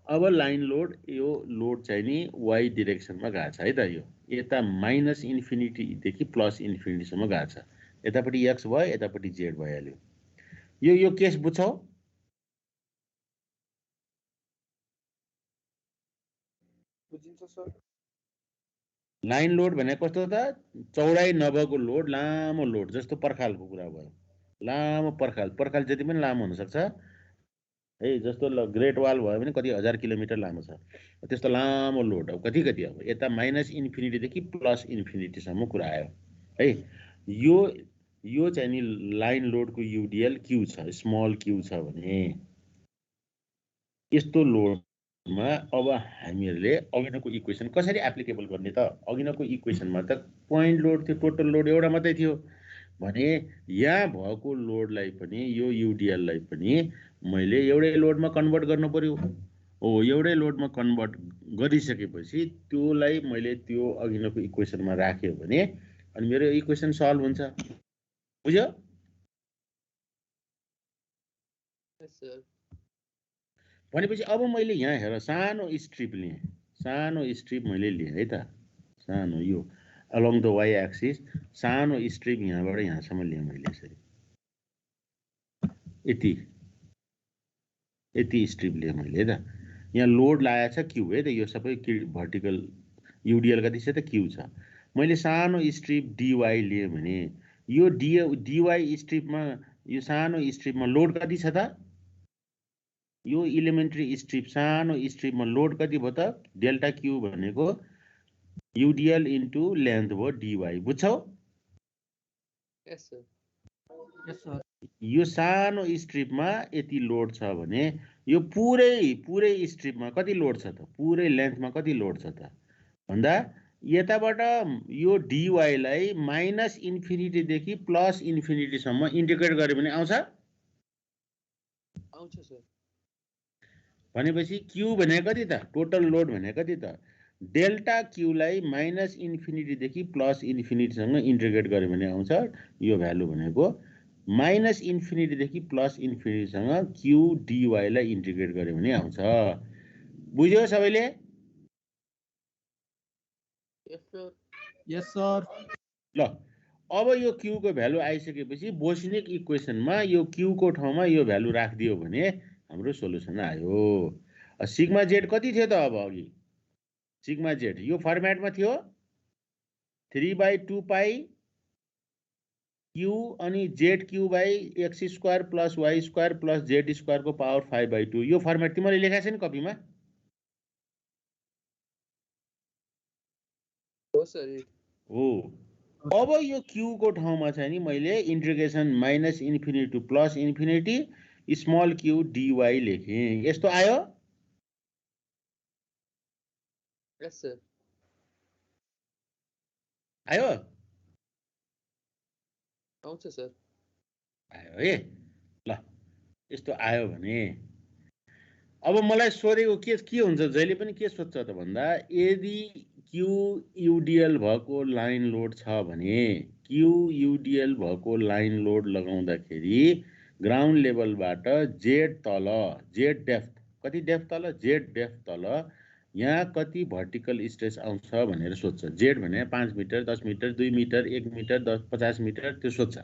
अब लाइन लोड, यो लोड चाहिँ नि वाइ डिरेक्सनमा गएको छ है त। यो यता -इन्फिनिटीदेखि +इन्फिनिटीसम्म गएको छ। यतापट्टि एक्स भयो, यतापट्टि जेड भइहाल्यो। यो केस बुझ्छौ? बुझिन्छ सर। लाइन लोड भनेको कस्तो त? चौडाइ नभएको लोड, लामो लोड, जस्तो पर्खालको कुरा भयो। लामो पर्खाल जति पनि लामो हुनसक्छ है। जस्तो ग्रेट वाल भयो भने कति 1000 किलोमिटर लामो छ। त्यस्तो लामो लोड अब कति अब यता -इन्फिनिटीदेखि +इन्फिनिटीसम्म कुरा आयो है। यो चाहिँ नि लाइन लोडको युडिएल क्यू छ, स्मल क्यू छ भने यस्तो लोडमा अब हामीहरूले अघिनको इक्वेसन कसरी एप्लिकेबल गर्ने त? अघिनको इक्वेसनमा त पोइन्ट लोड थियो, टोटल लोड एउटा मात्रै थियो भने यहाँ भएको लोडलाई पनि, यो युडिएललाई पनि मैले एउटै लोडमा कन्भर्ट गर्नु पर्यो। एउटै लोडमा कन्भर्ट गरिसकेपछि त्योलाई मैले त्यो अघिनको इक्वेसनमा राख्यो भने अनि मेरो इक्वेसन सल्भ हुन्छ। बुझ्यो? Yes, sir. भनेपछि अब मैले यहाँ हेर सानो स्ट्रिप लिएँ, मैले लिएँ है त। सानो यो अलोङ द वाइ एक्सिस सानो स्ट्रिप यहाँबाट यहाँसम्म लिएँ मैले यसरी, यति स्ट्रिप लिएँ मैले है त। यहाँ लोड लागेको छ क्यू है त। यो सबै भर्टिकल युडिएल कति छ त? क्यू छ। मैले सानो स्ट्रिप डिवाई लिएँ भने यो डिवाई स्ट्रिपमा, यो सानो स्ट्रिपमा लोड कति छ त? यो इलिमेन्ट्री स्ट्रिप सानो स्ट्रिपमा लोड कति भयो त डेल्टा क्यू भनेको युडिएल इन्टु लेन्थ भयो dy बुझ्छौ Yes, sir. Yes sir यो सानो स्ट्रिपमा यति लोड छ भने यो पुरै स्ट्रिपमा कति लोड छ त पुरै लेन्थमा कति लोड छ त भन्दा यताबाट यो dy लाई माइनस इन्फिनिटी देखि प्लस इन्फिनिटी सम्म इन्टिग्रेट गरे भने आउँछ आउँछ सर भनेपछि क्यू भने कति त टोटल लोड भने कति त डेल्टा क्यू लाई माइनस इन्फिनिटी देखि प्लस इन्फिनिटी सँग इन्टिग्रेट गरे भने आउँछ यो भ्यालु भनेको माइनस इन्फिनिटी देखि प्लस इन्फिनिटी सँग क्यू dy लाई इन्टिग्रेट गरे भने आउँछ बुझ्यो सबैले यस सर यस सर ल अब यो क्यू को भ्यालु आइसकेपछि बोसनिक इक्वेसनमा यो क्यू को ठाउँमा यो भ्यालु राखिदियो भने हाम्रो सोलुसन आयो सिग्मा जेड कति थियो त अब अघि सिग्मा जेड यो फर्मेटमा थियो 3/2 पाई क्यू अनि Z Q by X square plus Y square plus Z square को पावर 5/2 यो फर्मेट तिमीले लेखेको छ नि कपीमा हो सर हो अब यो क्यू को ठाउँमा चाहिँ नि मैले integration minus infinity to plus infinity small Q dy लेखेँ यस्तो आयो यस सर आयो आउँछ सर आयो है ल यस्तो आयो भने अब मलाई सोधेको के हुन्छ जहिले पनि के सोध्छ त भन्दा यदि क्यू युडिएल भएको लाइन लोड छ भने क्यू युडिएल भएको लाइन लोड लगाउँदाखेरि ग्राउन्ड लेभलबाट जेड तल जेड डेप्थ कति डेप्थ तल जेड डेप्थ तल यहाँ कति भर्टिकल स्ट्रेस आउँछ भनेर सोध्छ जेड भने 5 metre 10 metre 2 metre 1 metre 50 metre त्यो सोध्छ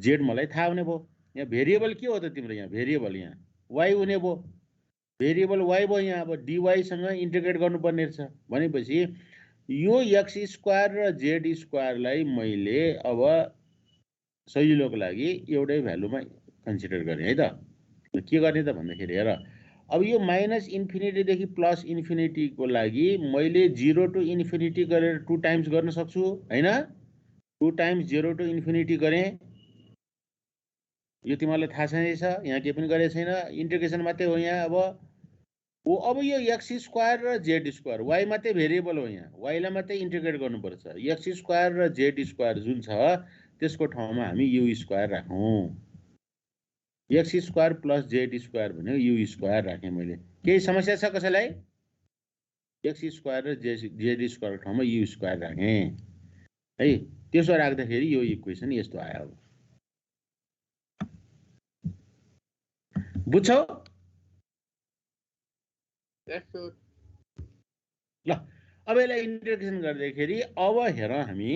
जेड मलाई थाहा हुने भयो यहाँ भेरिएबल के हो त तिम्रो यहाँ भेरिएबल यहाँ वाइ हुने भयो भेरिएबल वाइ भयो यहाँ अब dy सँग इन्टिग्रेट गर्नुपर्ने रहेछ भनेपछि यो एक्स स्क्वायर र जेड स्क्वायरलाई मैले अब सजिलोको लागि एउटै भ्यालुमा कन्सिडर गरेँ है त के गर्ने त भन्दाखेरि हेर अब यो माइनस इन्फिनिटी देखि प्लस इन्फिनिटी को लागि मैले 0 टु इन्फिनिटी गरेर 2 टाइम्स गर्न सक्छु हैन 2 टाइम्स 0 टु इन्फिनिटी गरेँ यो तिमीलाई थाहा छैन यहाँ के पनि गरेको छैन इन्टिग्रेसन मात्रै हो यहाँ अब यो एक्स स्क्वायर र जेड स्क्वायर वाइ मात्रै भेरिएबल हो यहाँ वाइलाई मात्रै इन्टिग्रेट गर्नुपर्छ एक्स स्क्वायर र जेड स्क्वायर जुन छ त्यसको ठाउँमा हामी यु स्क्वायर राखौँ x square plus Z square भनेको यु स्क्वायर राखेँ मैले केही समस्या छ कसैलाई एक्स स्क्वायर र जेड स्क्वायर ठाउँमा यु स्क्वायर राखेँ है त्यसो राख्दाखेरि यो इक्वेसन यस्तो आयो बुझ्छौ यस सर ल अब यसलाई इन्टिग्रेसन गर्दाखेरि अब हेर हामी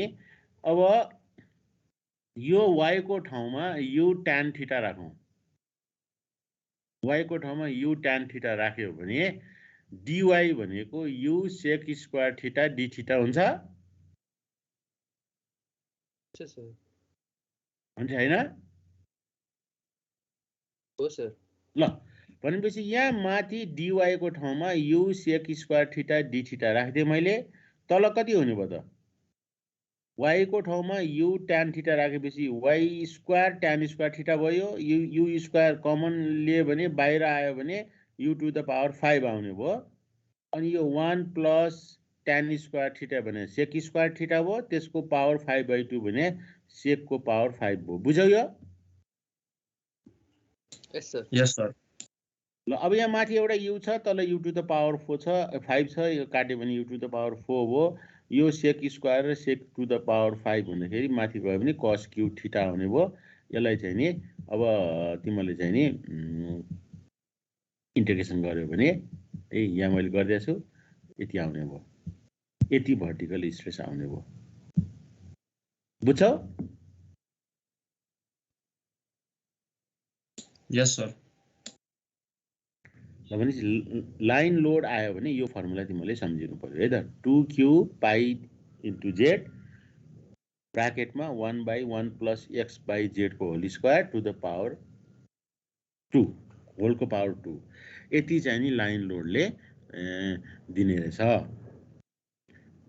अब यो y को ठाउँमा u tan थीटा राखौँ y को ठाउँमा u tan थीटा राख्यो भने dy भनेको u sec square theta d theta हुन्छ सर हुन्छ हैन हो सर ल भनेपछि यहाँ माथि dy को ठाउँमा u sec square theta d theta राख्दिए मैले तल कति हुने भयो त y को ठाउँमा u tan थीटा राखेपछि y square tan square theta भयो u स्क्वायर कमन लिए भने बाहिर आयो भने u टु द पावर 5 आउने भयो अनि यो 1 प्लस tan स्क्वायर थीटा भने sec स्क्वायर थीटा भयो त्यसको पावर 5/2 भने sec को पावर 5 भयो बुझ्यौ यो यस सर यस सर ल अब यहाँ माथि एउटा u छ तल u टु द पावर 4 छ 5 छ यो काट्यो भने u टु द पावर 4 हो यो sec स्क्वायर र sec टु द पावर 5 भन्दाखेरि माथि गयो भने cos क्यू थीटा आउने भयो यसलाई चाहिँ नि अब तिमीले चाहिँ नि इन्टिग्रेसन गर्यो भने यहाँ मैले गर्दैछु यति आउने भयो यति भर्टिकल स्ट्रेस आउने भयो बुझ्छौ यस सर भनेपछि लाइन लोड आयो भने यो फर्मुला तिमीले सम्झिनु पर्यो है त 2q पाई इन्टु जेड ब्राकेटमा 1/1 प्लस x बाई जेड को whole square to the power 2 होलको पावर 2 यति चाहिँ नि लाइन लोडले दिने रहेछ।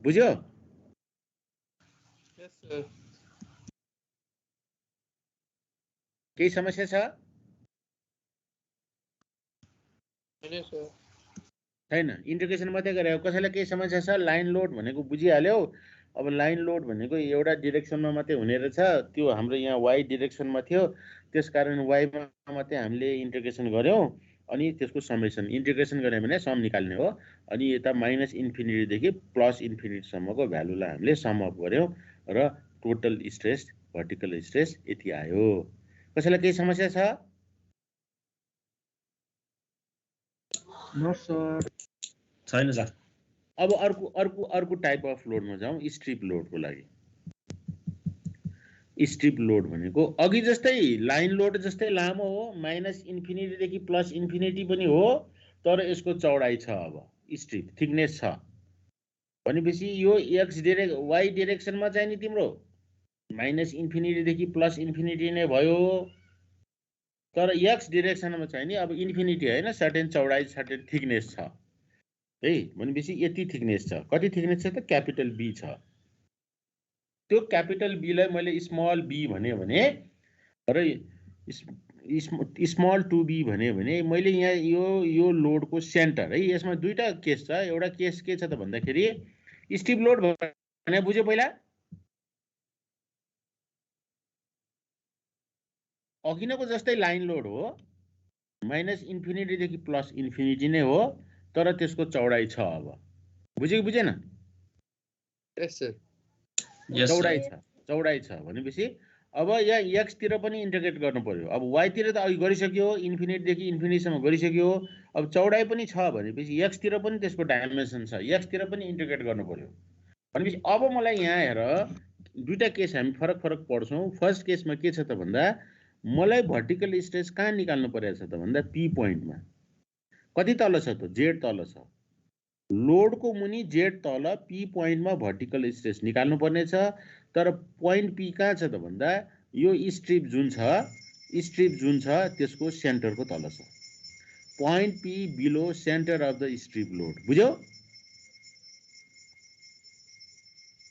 बुझ्यो? Yes, sir. केही समस्या छ? Yes, sir. छैन। इन्टिग्रेसन मात्रै गरे कसैलाई केही समस्या छ? लाइन लोड भनेको बुझिहाल्यौ। अब लाइन लोड भनेको एउटा डिरेक्सनमा मात्रै हुने रहेछ, त्यो हाम्रो यहाँ वाइ डिरेक्सनमा थियो, त्यसकारण वाइमा मात्रै हामीले इन्टिग्रेसन गर्यौं। अनि त्यसको समेसन इन्टिग्रेसन गरे भने सम निकाल्ने हो। अनि यता माइनस इन्फिनिटीदेखि प्लस इन्फिनिटीसम्मको भ्यालुलाई हामीले सम अप गर्यौं र टोटल स्ट्रेस भर्टिकल स्ट्रेस यति आयो। कसैलाई केही समस्या छ? No sir. छैन सर। अब अर्को टाइप अफ लोडमा जाउँ, स्ट्रिप लोडको लागि। स्ट्रिप लोड भनेको अघि जस्तै लाइन लोड जस्तै लामो हो, माइनस इन्फिनिटीदेखि प्लस इन्फिनिटी पनि हो, तर यसको चौडाइ छ। अब स्ट्रिप थिकनेस छ भनेपछि यो वाइ डिरेक्सनमा चाहिँ नि तिम्रो माइनस इन्फिनिटीदेखि प्लस इन्फिनिटी नै भयो, तर एक्स डिरेक्सनमा चाहिँ नि अब इन्फिनिटी होइन, सर्टेन चौडाइ सर्टेन थिकनेस छ है। भनेपछि यति थिकनेस छ। कति थिकनेस छ त? क्यापिटल बी छ। त्यो क्यापिटल बीलाई मैले स्मल बी भने र स्मल 2b भने मैले यहाँ यो लोडको सेन्टर है, यसमा दुईटा केस छ। एउटा केस के छ त भन्दाखेरि स्ट्रिप लोड भने बुझ्यो पहिला? अघिनको जस्तै लाइन लोड हो, माइनस इन्फिनिटीदेखि प्लस इन्फिनिटी नै हो, तर त्यसको चौडाइ छ। अब बुझ्यो कि बुझेन? Yes, sir. Yes, sir. चौडाइ छ भनेपछि अब यहाँ एक्स तिर पनि इन्टिग्रेट गर्नु पर्यो। अब वाइ तिर त अघि गरिसक्यो, इन्फिनिटीदेखि इन्फिनिटीसम्म गरिसक्यो। अब चौडाइ पनि छ भनेपछि एक्स तिर पनि त्यसको डाइमेन्सन छ, एक्स तिर पनि इन्टिग्रेट गर्नु पर्यो। भनेपछि अब मलाई यहाँ हेर, दुईटा केस हामी फरक फरक पढ्छौँ। फर्स्ट केसमा के छ त भन्दा मलाई भर्टिकल स्ट्रेस कहाँ निकाल्नु परेको छ त भन्दा पी पोइन्टमा। कति तल छ त? जेड तल छ। लोडको मुनि जेड तल पी पोइन्टमा भर्टिकल स्ट्रेस निकाल्नु पर्ने छ। तर पोइन्ट पी कहाँ छ त भन्दा यो स्ट्रिप जुन छ त्यसको सेन्टरको तल छ। Point P below centre of the strip load. बुझ्यौ?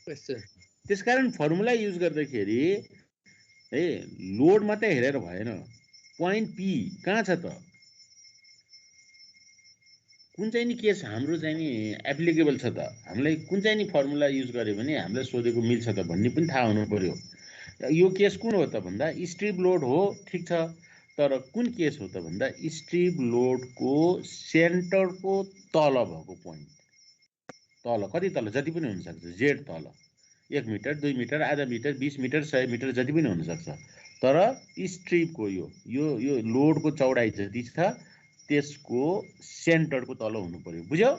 Yes, sir. त्यसकारण फर्मुला युज गर्दाखेरि है लोड मात्रै हेरेर भएन। पोइन्ट पी कहाँ छ त? कुन चाहिँ नि केस हाम्रो चाहिँ नि एप्लिकेबल छ त? हामीलाई कुन चाहिँ नि फर्मुला युज गर्यो भने हामीलाई सोधेको मिल्छ त भन्ने पनि थाहा हुनु पर्यो। यो केस कुन हो त भन्दा स्ट्रिप लोड हो, ठिक छ। तर कुन केस हो त भन्दा स्ट्रिप लोडको सेन्टरको तल भएको पोइन्ट। तल कति तल? जति पनि हुनसक्छ। जेड तल 1 मिटर, 2 मिटर, आधा मिटर, 20 मिटर, 100 मिटर जति पनि हुनसक्छ। तर स्ट्रिपको यो लोडको चौडाइ जति छ त्यसको सेन्टरको तल हुनु पर्यो। बुझ्यौ?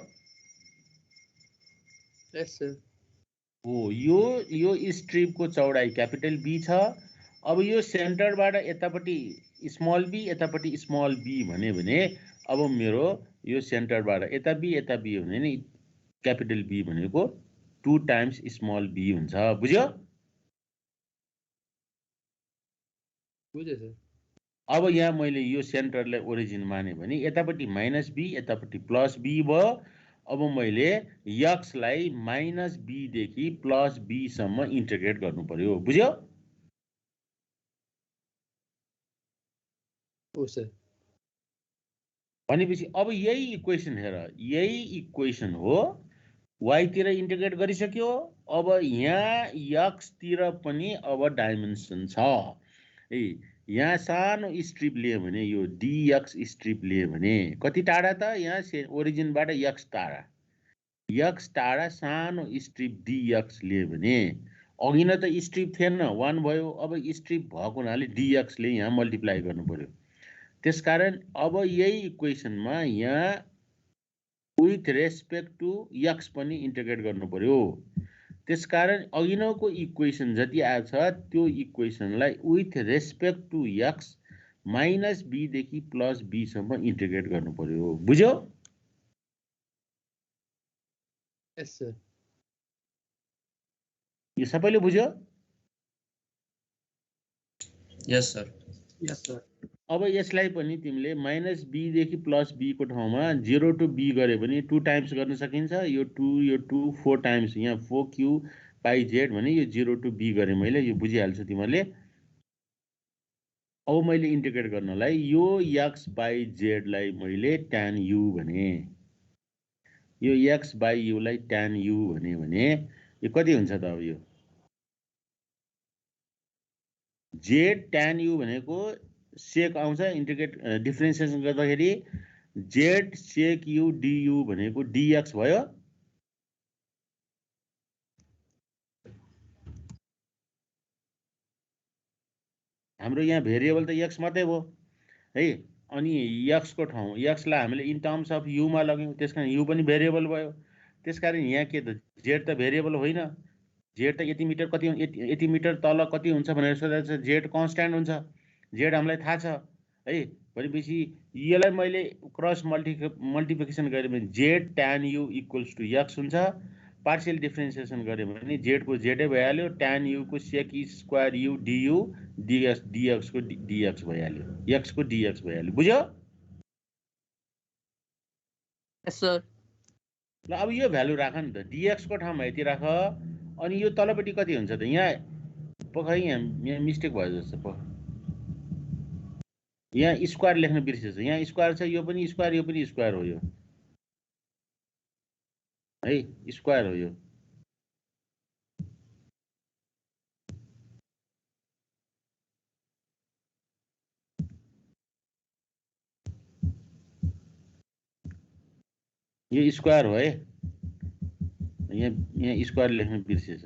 Yes, sir. हो, यो स्ट्रिपको चौडाइ क्यापिटल बी छ। अब यो सेन्टरबाट यतापट्टि स्मल बी, यतापट्टि स्मल बी भने अब मेरो यो सेन्टरबाट यता बी हो भने नि क्यापिटल बी भनेको 2 टाइम्स स्मल बी हुन्छ। बुझ्यो? बुझेँ सर। अब यहाँ मैले यो सेन्टरलाई ओरिजिन माने भने यतापट्टि माइनस बी, यतापट्टि प्लस बी भयो। अब मैले यक्सलाई माइनस बी देखि प्लस बी सम्म इन्टिग्रेट गर्नु पर्यो। बुझ्यो? हो सर। भनेपछि अब यही इक्वेसन हेर, यही इक्वेसन हो। वाइ तिर इन्टिग्रेट गरिसक्यो। अब यहाँ यक्स तिर पनि अब डाइमेन्सन छ है। यहाँ सानो स्ट्रिप लियो भने यो डिएक्स स्ट्रिप लियो भने कति टाढा त? यहाँ ओरिजिनबाट यक्स टाढा, यक्स टाढा सानो स्ट्रिप डिएक्स लियो भने अघि न त स्ट्रिप थिएन, 1 भयो। अब स्ट्रिप भएको हुनाले डिएक्सले यहाँ मल्टिप्लाई गर्नु पर्यो। त्यसकारण अब यही इक्वेसनमा यहाँ विथ रेस्पेक्ट टु यक्स पनि इन्टिग्रेट गर्नु पर्यो। त्यसकारण अघिनको इक्वेसन जति आएको छ त्यो इक्वेसनलाई with respect to X minus B देखि प्लस बी सम्म इन्टिग्रेट गर्नु पर्यो। बुझ्यौ? Yes sir. यो सबैले बुझ्यो? Yes sir. Yes sir. अब यसलाई पनि तिमीले -b देखि +b को ठाउँमा 0 to b गरे भने 2 टाइम्स गर्न सकिन्छ। यो 2 4 टाइम्स, यहाँ 4q/z भने यो 0 to b गरे मैले, यो बुझिहाल्छु तिमीहरूले। अब मैले इन्टिग्रेट गर्नलाई यो x/z लाई मैले tan u भने, यो x/u लाई tan u भने यो कति हुन्छ त? अब यो z tan u भनेको सेक आउँछ, इन्टिग्रेट डिफरेन्सिएसन गर्दाखेरि z सेक u du भनेको dx भयो। हाम्रो यहाँ भेरिएबल त x मात्रै भयो है। अनि x को ठाउँ, x लाई हामीले इन टर्म्स अफ u मा लग्यौँ, त्यसकारण u पनि भेरिएबल भयो। त्यसकारण यहाँ के त z त भेरिएबल होइन, z त यति मिटर कति, यति मिटर तल कति हुन्छ भनेर सोधेको छ। z कन्स्ट्यान्ट हुन्छ, z हामीलाई थाहा छ है। भनेपछि यसलाई मैले क्रस मल्टिप्लिकेसन गरेँ भने z tan u = x हुन्छ। पार्शियल डिफरेन्सिएसन गऱ्यो भने z को z भइहाल्यो, tan u को sec square u du, dx को dx भइहाल्यो, x को dx भइहाल्यो। बुझ्यो? Yes sir. ल अब यो भ्यालु राख नि त, dx को ठाउँमा यति राख। अनि यो तलपट्टि कति हुन्छ त? यहाँ पखै यहाँ मिस्टेक भयो जस्तो प, यहाँ स्क्वायर लेख्न बिर्सेछ। यहाँ स्क्वायर छ, यो पनि स्क्वायर, यो पनि स्क्वायर हो, यो है स्क्वायर हो। यो स्क्वायर हो है, यहाँ स्क्वायर लेख्न बिर्सेछ।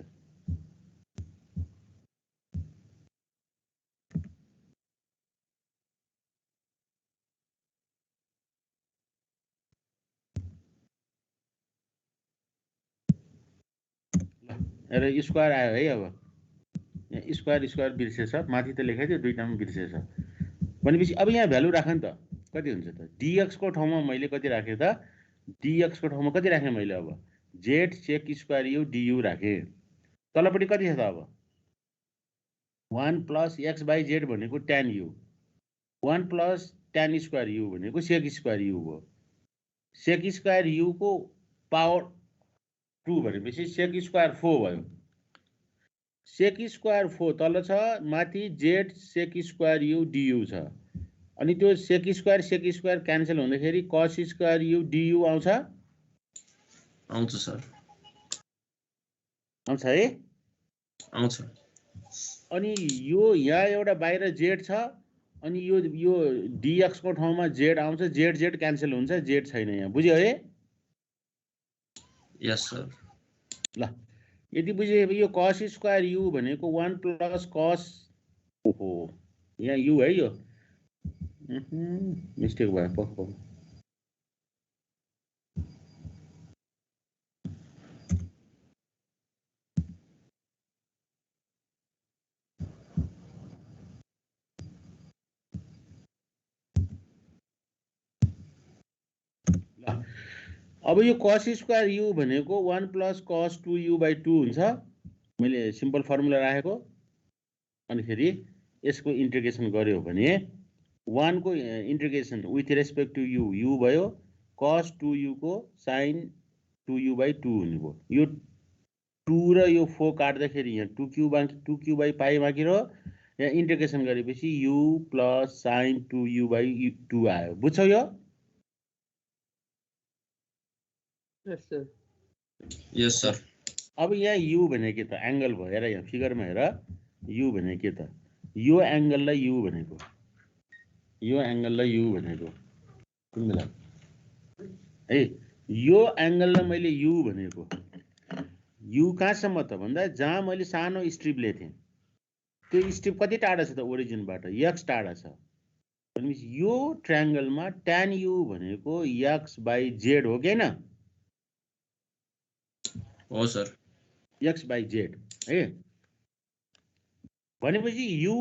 र स्क्वायर आयो है। अब यहाँ स्क्वायर बिर्सेछ, माथि त लेखाइ थियो, दुईटामा बिर्सेछ। भनेपछि अब यहाँ भ्यालु राख नि त, कति हुन्छ त? dx को ठाउँमा मैले कति राखेँ त? dx को ठाउँमा कति राखेँ मैले? अब z sec square u du राखेँ। तलपट्टि कति छ त? अब 1 + x/z भनेको tan u, 1 + tan square u भनेको सेक स्क्वायर u हो। सेक स्क्वायर u को पावर 2 भनेपछि सेक स्क्वायर 4 भयो। सेक स्क्वायर 4 तल छ, माथि z sec square u du छ। अनि त्यो सेक स्क्वायर क्यान्सल हुँदाखेरि cos स्क्वायर u du आउँछ। आउँछ सर, आउँछ है, आउँछ। अनि यो यहाँ एउटा बाहिर z छ, अनि यो dx को ठाउँमा z आउँछ, z क्यान्सल हुन्छ, z छैन यहाँ। बुझ्यो है? यस सर। ल यदि बुझे, यो cos स्क्वायर u भनेको 1 + cos, ओहो यहाँ u है, यो मिस्टेक भयो पक्क। अब यो cos स्क्वायर u भनेको 1 + cos 2u/2 हुन्छ। मैले सिम्पल फर्मुला राखेको। अनि फेरि यसको इन्टिग्रेसन गर्यो भने 1 को integration with respect to u भयो, cos 2u को sin 2u/2 हुने भयो। यो 2 र यो 4 काट्दाखेरि यहाँ 2q/π बाँकी रह्यो। यहाँ इन्टिग्रेसन गरेपछि u + sin 2u/2 आयो। बुझ्छौ यो? यस सर। Yes sir. अब यहाँ u भने के त? एंगल भयो। हेर यहाँ फिगरमा हेर, u भने के त? यो एंगललाई u भनेको, यो एंगललाई u भनेको कुन बेला है? यो एंगललाई मैले u भनेको, u कहाँसम्म त भन्दा जहाँ मैले सानो स्ट्रिप लेथेँ, त्यो स्ट्रिप कति टाढा छ त ओरिजिनबाट? x टाढा छ। भनेपछि यो ट्रायंगलमा tan u भनेको x/z हो कि हैन? हो सर, x/z है। भनेपछि u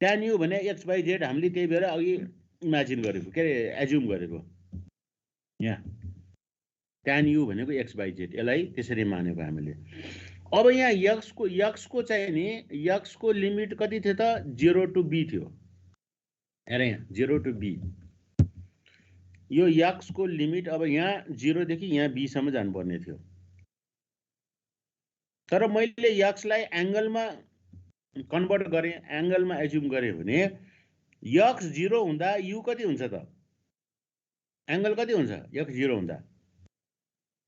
tan u भने x/z हामीले त्यही भएर अघि इमेजिन गरेको, के अरे एज्युम गरेको। यहाँ tan u भनेको x/z, यसलाई त्यसरी मानेको हामीले। अब यहाँ x को चाहिँ नि, x को लिमिट कति थियो त? 0 to b थियो। हेर यहाँ 0 to b यो x को लिमिट अब यहाँ 0 देखि यहाँ b सम्म जानुपर्ने थियो तर मैले x लाई एंगलमा कन्भर्ट गरे एंगलमा एज्युम गरे भने x 0 हुँदा u कति हुन्छ त एंगल कति हुन्छ x 0 हुँदा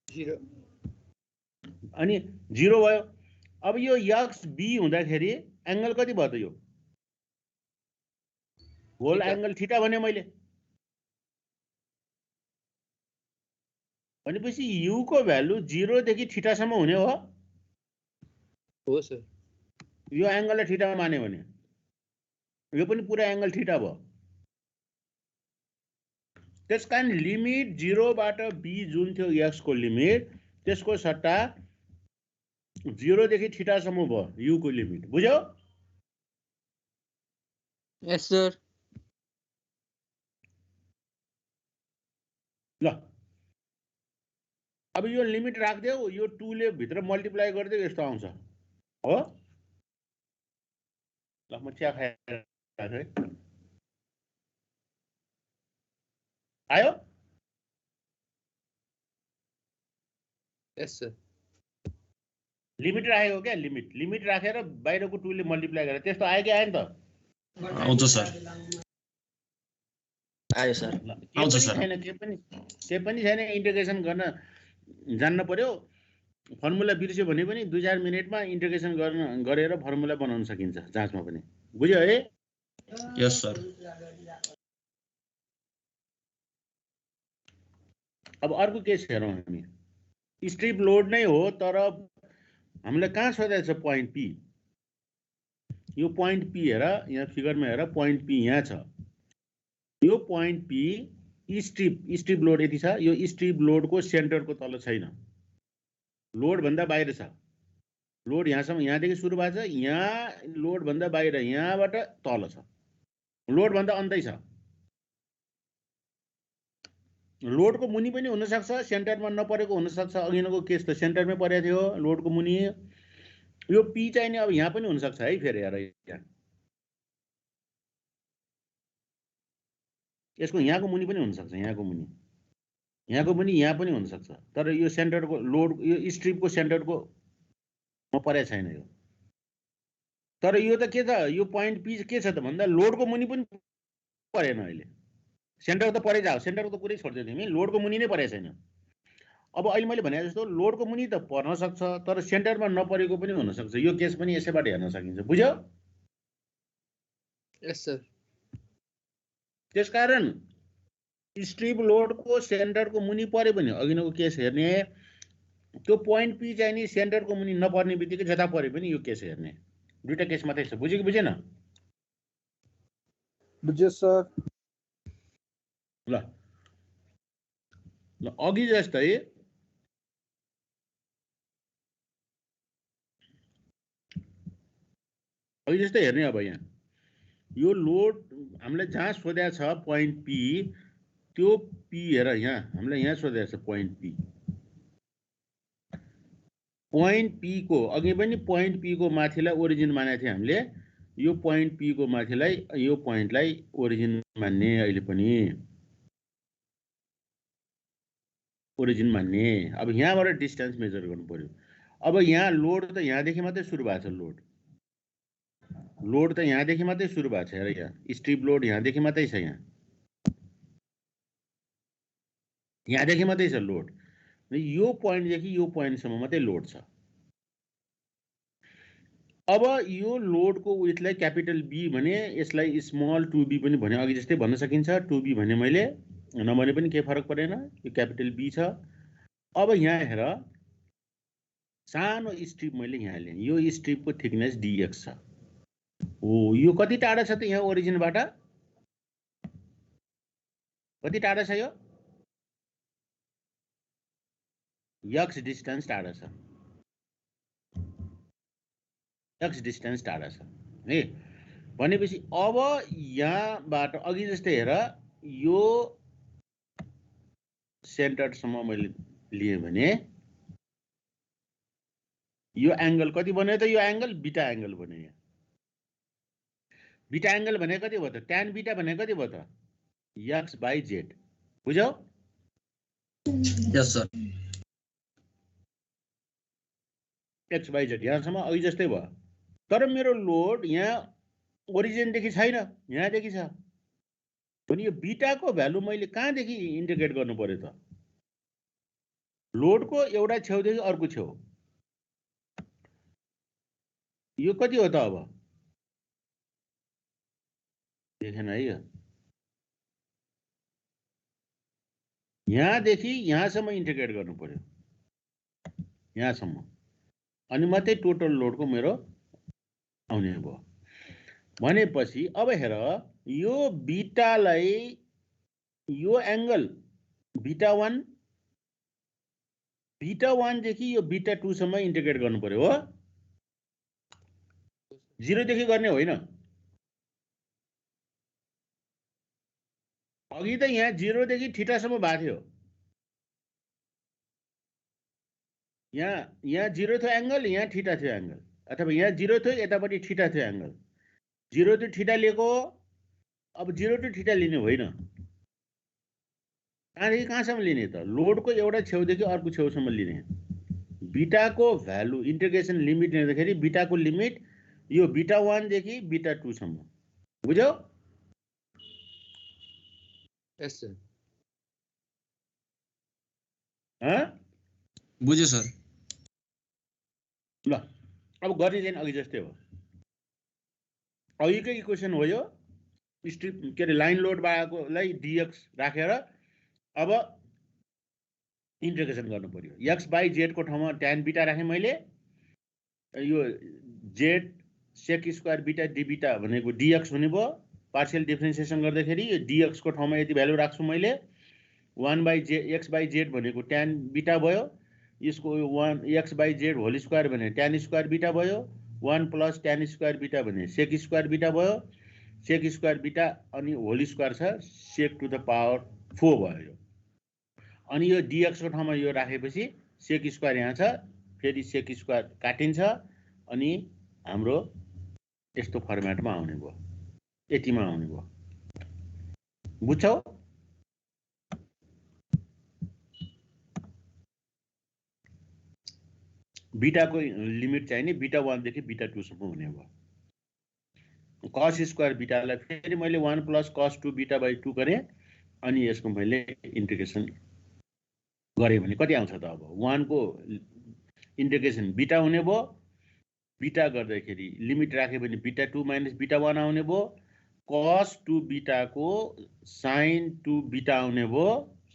0 अनि 0 भयो अब यो x b हुँदाखेरि एंगल कति भयो त यो होल एंगल थीटा भने मैले भनेपछि u को भ्यालु 0 देखि थीटा सम्म हुने हो सर यो एंगललाई थीटा माने भने यो पनि पुरा एंगल थीटा भयो त्यसकारण लिमिट 0 बाट b जुन थियो x को लिमिट त्यसको सट्टा 0 देखि थीटा सम्म भयो u को लिमिट बुझ्यौ Yes, sir. ल अब यो लिमिट राख्देऊ यो 2 ले भित्र मल्टिप्लाई गर्दै यस्तो आउँछ हो ल म चिया खाएर है आयो Yes, sir. लिमिट राखेको क्या लिमिट राखेर बाहिरको 2 ले मल्टिप्लाई गरेर त्यस्तो आयो कि आएन त आउँछ सर आयो सर आउँछ सर के पनि छैन इन्टिग्रेसन गर्न जान्न पर्यो फर्मुला बिर्स्यो भने पनि 2-4 मिनेटमा इन्टिग्रेसन गरेर फर्मुला बनाउन सकिन्छ जाँचमा पनि बुझ्यो है यस सर अब अर्को केस हेरौँ हामी स्ट्रिप लोड नै हो तर हामीलाई कहाँ सोधेको छ पोइन्ट पी यो पोइन्ट पी हेर यहाँ फिगरमा हेर पोइन्ट पी यहाँ छ यो पोइन्ट पी स्ट्रिप लोड यति छ यो स्ट्रिप लोडको सेन्टरको तल छैन लोड भन्दा बाहिर छ लोड यहाँसम्म यहाँदेखि सुरु भएको छ यहाँ लोड भन्दा बाहिर यहाँबाट तल छ लोड भन्दा अन्तै छ लोडको मुनि पनि हुन सक्छ सेन्टरमा नपरेको हुन सक्छ अघिनको केस त सेन्टरमै परेको थियो लोडको मुनि यो पी चाहिँ नि अब यहाँ पनि हुन सक्छ है फेरि हेर यहाँ यसको यहाँको मुनि पनि हुन सक्छ यहाँको मुनि यहाँ पनि हुन सक्छ तर यो सेन्टरको लोड यो स्ट्रिपको सेन्टरको म परेको छैन यो तर यो त के छ यो पोइन्ट पी के छ त भन्दा लोडको मुनि पनि परेन अहिले सेन्टर त परै जाओ सेन्टरको त कुरै छोड्दियो तिमी लोडको मुनि नै परेको छैन अब अहिले मैले भने जस्तो लोडको मुनि त पर्न सक्छ तर सेन्टरमा नपरेको पनि हुन सक्छ यो केस पनि यसैबाट हेर्न सकिन्छ बुझ्यौ Yes, sir. त्यसकारण स्ट्रिप लोडको सेन्टरको मुनि परे पनि अघिनको केस हेर्ने त्यो पोइन्ट पी चाहिँ नि सेन्टरको मुनि नपर्ने बित्तिकै जता परे पनि यो केस हेर्ने दुईटा केस मात्रै छ बुझ्यो कि बुझेन बुझ्यो सर ल अघि जस्तै हेर्ने अब यहाँ यो लोड हामीलाई जहाँ सोधेको छ पोइन्ट पी त्यो पी हेर यहाँ हामीलाई यहाँ सोधेको छ पोइन्ट पी को अघि पनि पोइन्ट पी को माथिलाई ओरिजिन मानेको थियो हामीले यो पोइन्ट पी को माथिलाई यो पोइन्टलाई ओरिजिन मान्ने अहिले पनि ओरिजिन मान्ने अब यहाँबाट डिस्टेन्स मेजर गर्नु पर्यो अब यहाँ लोड त यहाँदेखि मात्रै सुरु भएको छ लोड त यहाँदेखि मात्रै सुरु भएको छ हेर यहाँ स्ट्रिप लोड यहाँदेखि मात्रै छ यहाँदेखि मात्रै छ लोड यो पोइन्टदेखि यो पोइन्टसम्म मात्रै लोड छ अब यो लोडको उइथलाई क्यापिटल बी भने यसलाई स्मल 2b पनि भने अघि जस्तै भन्न सकिन्छ 2b भने मैले नभने पनि केही फरक परेन यो क्यापिटल बी छ अब यहाँ हेर सानो स्ट्रिप मैले यहाँ लिएँ यो स्ट्रिपको थिकनेस dx छ हो यो कति टाढा छ त यहाँ ओरिजिनबाट कति टाढा छ यो x डिस्टेन्स टाढा छ x डिस्टेन्स टाढा छ है भनेपछि अब यहाँबाट अघि जस्तै हेर यो सेन्टरसम्म मैले लिए भने यो एंगल कति बन्यो त यो एंगल बीटा एंगल बन्यो बीटा एंगल भने कति भयो त tan बीटा भने कति भयो त x/z बुझ्यौ Yes, sir. x/z यहाँसम्म अघि जस्तै भयो तर मेरो लोड यहाँ ओरिजिनदेखि छैन यहाँदेखि छ भने यो बीटाको भ्यालु मैले कहाँदेखि इन्टिग्रेट गर्नु पर्यो त लोडको एउटा छेउदेखि अर्को छेउ यो कति हो त अब देखेन है यो यहाँदेखि यहाँसम्म इन्टिग्रेट गर्नु पर्यो यहाँसम्म अनि मात्रै टोटल लोडको मेरो आउने भयो भनेपछि अब हेर यो बीटालाई यो एंगल बीटा 1 देखि यो बीटा 2 सम्म इन्टिग्रेट गर्नु पर्यो हो 0 देखि गर्ने होइन अघि त यहाँ 0 देखि थीटा सम्म भएको थियो यहाँ 0 थियो एंगल यहाँ थीटा थियो एंगल अथवा यहाँ 0 थियो यतापट्टि थीटा थियो एंगल 0 टु थीटा लिएको अब 0 टु थीटा लिने होइन कहाँदेखि कहाँसम्म लिने त लोडको एउटा छेउदेखि अर्को छेउसम्म लिने बीटाको भ्यालु इन्टिग्रेसन लिमिट लिँदाखेरि बीटाको लिमिट यो बीटा 1 देखि बीटा 2 सम्म बुझ्यौ Yes, sir. बुझ्यो सर ल अब गर्ने चाहिँ अघि जस्तै हो अघिकै इक्वेसन हो यो स्ट्रिप के अरे लाइन लोड बाको dx राखेर अब इन्टिग्रेसन गर्नु पर्यो x/z को ठाउँमा tan बीटा राखेँ मैले यो z sec square beta d beta भनेको dx हुने भयो पार्शियल डिफरेन्सिएसन गर्दाखेरि यो dx को ठाउँमा यति भ्यालु राख्छु मैले 1/x/z भनेको tan बीटा भयो यसको 1 x/z होल स्क्वायर भने tan स्क्वायर बीटा भयो 1 प्लस tan स्क्वायर बीटा भने sec स्क्वायर बीटा भयो sec स्क्वायर बीटा अनि होल स्क्वायर छ sec टु द पावर 4 भयो यो अनि यो dx को ठाउँमा यो राखेपछि sec स्क्वायर यहाँ छ फेरि sec स्क्वायर काटिन्छ अनि हाम्रो यस्तो फर्मेटमा आउने भयो यतिमा आउने भयो बुझ्छौ बीटाको लिमिट चाहिने बीटा 1 देखि बीटा 2 सम्म हुने भयो cos स्क्वायर बीटालाई फेरि मैले 1 प्लस cos 2 बीटा/2 गरेँ अनि यसको मैले इन्टिग्रेसन गरेँ भने कति आउँछ त अब 1 को इन्टिग्रेसन बीटा हुने भयो बीटा गर्दाखेरि लिमिट राख्यो भने बीटा 2 माइनस बीटा 1 आउने भयो cos 2 बीटा को sin 2 बीटा आउने भयो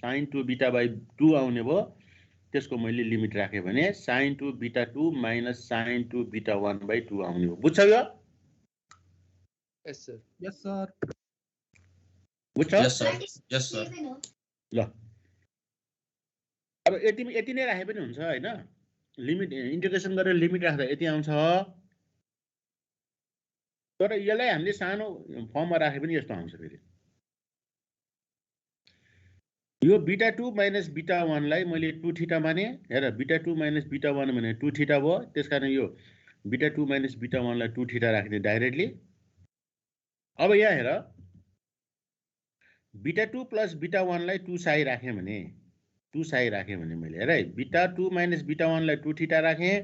sin 2 बीटा/2 आउने भयो त्यसको मैले लिमिट राखेँ भने sin 2 beta 2 minus sin 2 beta 1/2 आउने भयो बुझ्छौ यो Yes, sir. Yes sir बुझ्छौ Yes, sir. Yes, sir. ल अब यति नै राखे पनि हुन्छ हैन लिमिट इन्टिग्रेसन गरेर लिमिट राख्दा यति आउँछ तर यसलाई हामीले सानो फर्ममा राखे पनि यस्तो आउँछ फेरि यो बीटा 2 माइनस बीटा 1 लाई मैले 2 थीटा माने हेर बीटा 2 माइनस बीटा 1 भने 2 थीटा भयो त्यसकारण यो बीटा 2 माइनस बीटा 1 लाई 2 थीटा राख्ने डाइरेक्टली अब यहाँ हेर बीटा 2 प्लस बीटा 1 लाई 2 साई राखेँ भने 2 साई राखेँ भने मैले हेर है बीटा 2 माइनस बीटा 1 लाई 2 थीटा राखेँ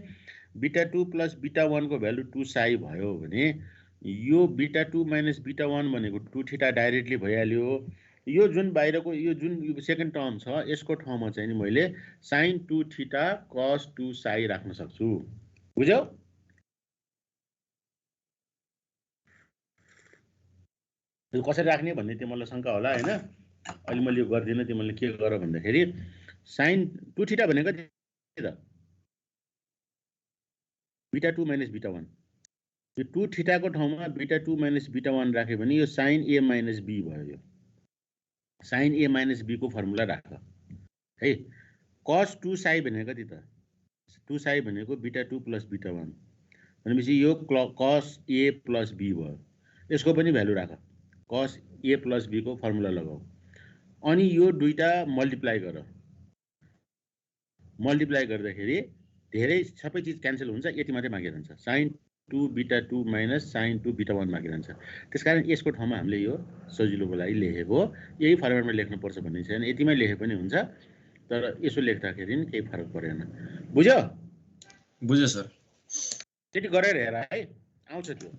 बीटा 2 प्लस बीटा 1 को भ्यालु 2 साई भयो भने यो बीटा 2 माइनस बीटा 1 भनेको 2 थीटा डाइरेक्टली भइहाल्यो यो जुन बाहिरको यो जुन सेकेन्ड टर्म छ यसको ठाउँमा चाहिँ नि मैले sin 2 थीटा cos 2 साई राख्न सक्छु बुझ्यौ कसरी राख्ने भन्ने तिमीलाई शंका होला हैन अहिले मैले यो गर्दिन तिमीले के गर भन्दाखेरि sin 2 थीटा भनेको कति त बीटा 2 माइनस बीटा 1 यो 2 थीटा को ठाउँमा बीटा 2 माइनस बीटा 1 राखे भने यो sin a माइनस b भयो यो sin a माइनस b को फर्मुला राख है cos 2 साई भनेको कति त 2 साई भनेको बीटा 2 प्लस बीटा 1 भनेपछि यो cos a प्लस b भयो यसको पनि भ्यालु राख cos a प्लस b को फर्मुला लगाऊ अनि यो दुईटा मल्टिप्लाई गर मल्टिप्लाई गर्दाखेरि धेरै सबै चीज क्यान्सल हुन्छ यति मात्रै बाँकी रहन्छ sin 2 beta 2 minus sin 2 beta 1 मागिरहन्छ। त्यसकारण यसको ठाउँमा हामीले यो सजिलोको लागि लेखेको यही फर्मेटमा लेख्नुपर्छ भन्ने छैन, यतिमै लेखे पनि हुन्छ, तर यसो लेख्दाखेरि नि केही फरक परेन। बुझ्यो? बुझ्यो सर। त्यति गरेर हेर है, आउँछ त्यो।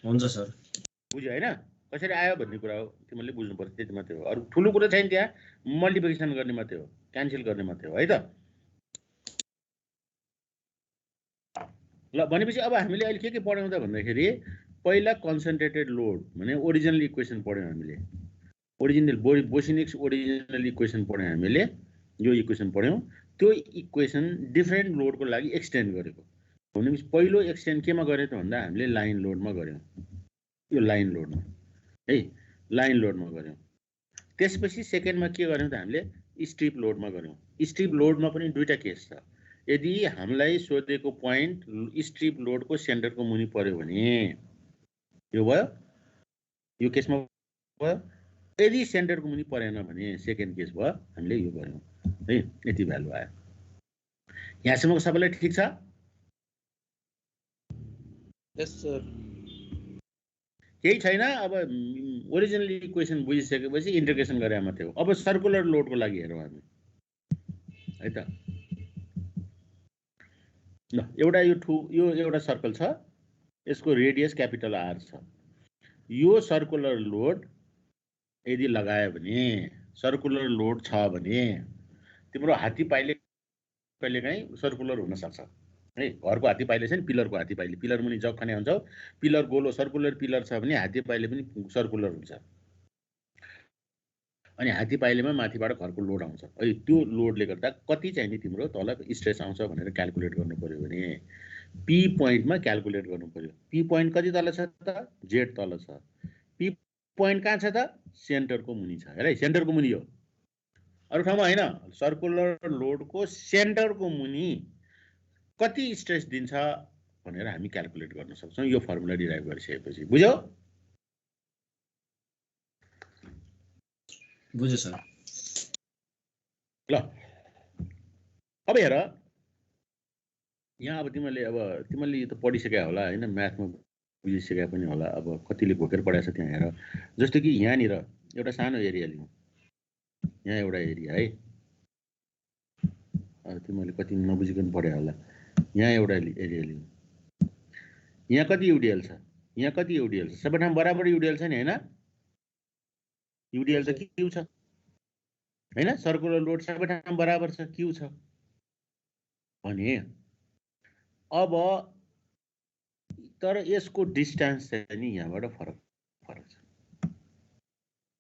हुन्छ सर। बुझ्यो हैन? कसरी आयो भन्ने कुरा हो, तिमीले बुझ्नु पर्छ, त्यति मात्रै हो। अरु ठुलो कुरा छैन त्यहाँ, मल्टिप्लिकेसन गर्ने मात्रै हो, क्यान्सल गर्ने मात्रै हो है त। ल भनेपछि अब हामीले अहिले के पढ्यौँ त भन्दाखेरि पहिला कन्सन्ट्रेटेड लोड भने ओरिजिनल इक्वेसन पढ्यौँ हामीले। ओरिजिनल बोसिनिक्स ओरिजिनल इक्वेसन पढ्यौँ हामीले, यो इक्वेसन पढ्यौँ। त्यो इक्वेसन डिफरेन्ट लोडको लागि एक्सटेन्ड गरेको भनेपछि पहिलो एक्सटेन्ड केमा गरे त भन्दा हामीले लाइन लोडमा गर्यौँ, यो लाइन लोडमा है, लाइन लोडमा गर्यौँ। त्यसपछि सेकेन्डमा के गर्यौँ त हामीले स्ट्रिप लोडमा गर्यौँ। स्ट्रिप लोडमा पनि दुईटा केस छ। यदि हामीलाई सोधेको पोइन्ट स्ट्रिप लोडको सेन्टरको मुनि पर्यो भने यो भयो, यो केसमा भयो। यदि सेन्टरको मुनि परेन भने सेकेन्ड केस भयो, हामीले यो गर्यौँ है, यति भ्यालु आयो। यहाँसम्मको सबैलाई ठिक छ? यस सर। केही छैन। अब ओरिजिनल इक्वेसन बुझिसकेपछि इन्टिग्रेसन गरे मात्रै हो। अब सर्कुलर लोडको लागि हेरौँ हामी है त। ल एउटा यो एउटा सर्कल छ, यसको रेडियस क्यापिटल आर छ। यो सर्कुलर लोड यदि लगायो भने, सर्कुलर लोड छ भने तिम्रो हात्ती पाइले कहिलेकाहीँ सर्कुलर हुन सक्छ है। घरको हात्ती पाइले छ नि, पिलरको हात्ती पाइले, पिलर मुनि जग खाने हुन्छौ, पिलर गोलो सर्कुलर पिलर छ भने हात्ती पाइले पनि सर्कुलर हुन्छ। अनि हात्ती पाइलेमा माथिबाट घरको लोड आउँछ है, त्यो लोडले गर्दा कति चाहिँ नि तिम्रो तल स्ट्रेस आउँछ भनेर क्याल्कुलेट गर्नु पर्यो भने पी पोइन्टमा क्याल्कुलेट गर्नु पर्यो। पी पोइन्ट कति तल छ त? जेड तल छ। पी पोइन्ट कहाँ छ त? सेन्टरको मुनि छ। हेर है, सेन्टरको मुनि हो, अरू ठाउँमा होइन। सर्कुलर लोडको सेन्टरको मुनि कति स्ट्रेस दिन्छ भनेर हामी क्याल्कुलेट गर्न सक्छौँ यो फर्मुला डिराइभ गरिसकेपछि। बुझ्यौ? बुझ्यो सर। ल अब हेर, यहाँ अब तिमीले यो त पढिसक्या होला होइन, म्याथमा बुझिसक्या पनि होला। अब कतिले घोकेर पढाएको छ त्यहाँ हेर। जस्तो कि यहाँनिर एउटा सानो एरिया लिउँ, यहाँ एउटा एरिया है, तिमीले कति नबुझिकन पढ्या होला। यहाँ एउटा एरिया लिउँ, यहाँ कति युडिएल छ, यहाँ कति युडिएल छ, सबै ठाउँ बराबर युडिएल छ नि होइन? युडिएल त क्यू छ होइन? सर्कुलर लोड सबै ठाउँ बराबर छ, क्यू छ भने अब तर यसको डिस्टेन्स चाहिँ नि यहाँबाट फरक छ।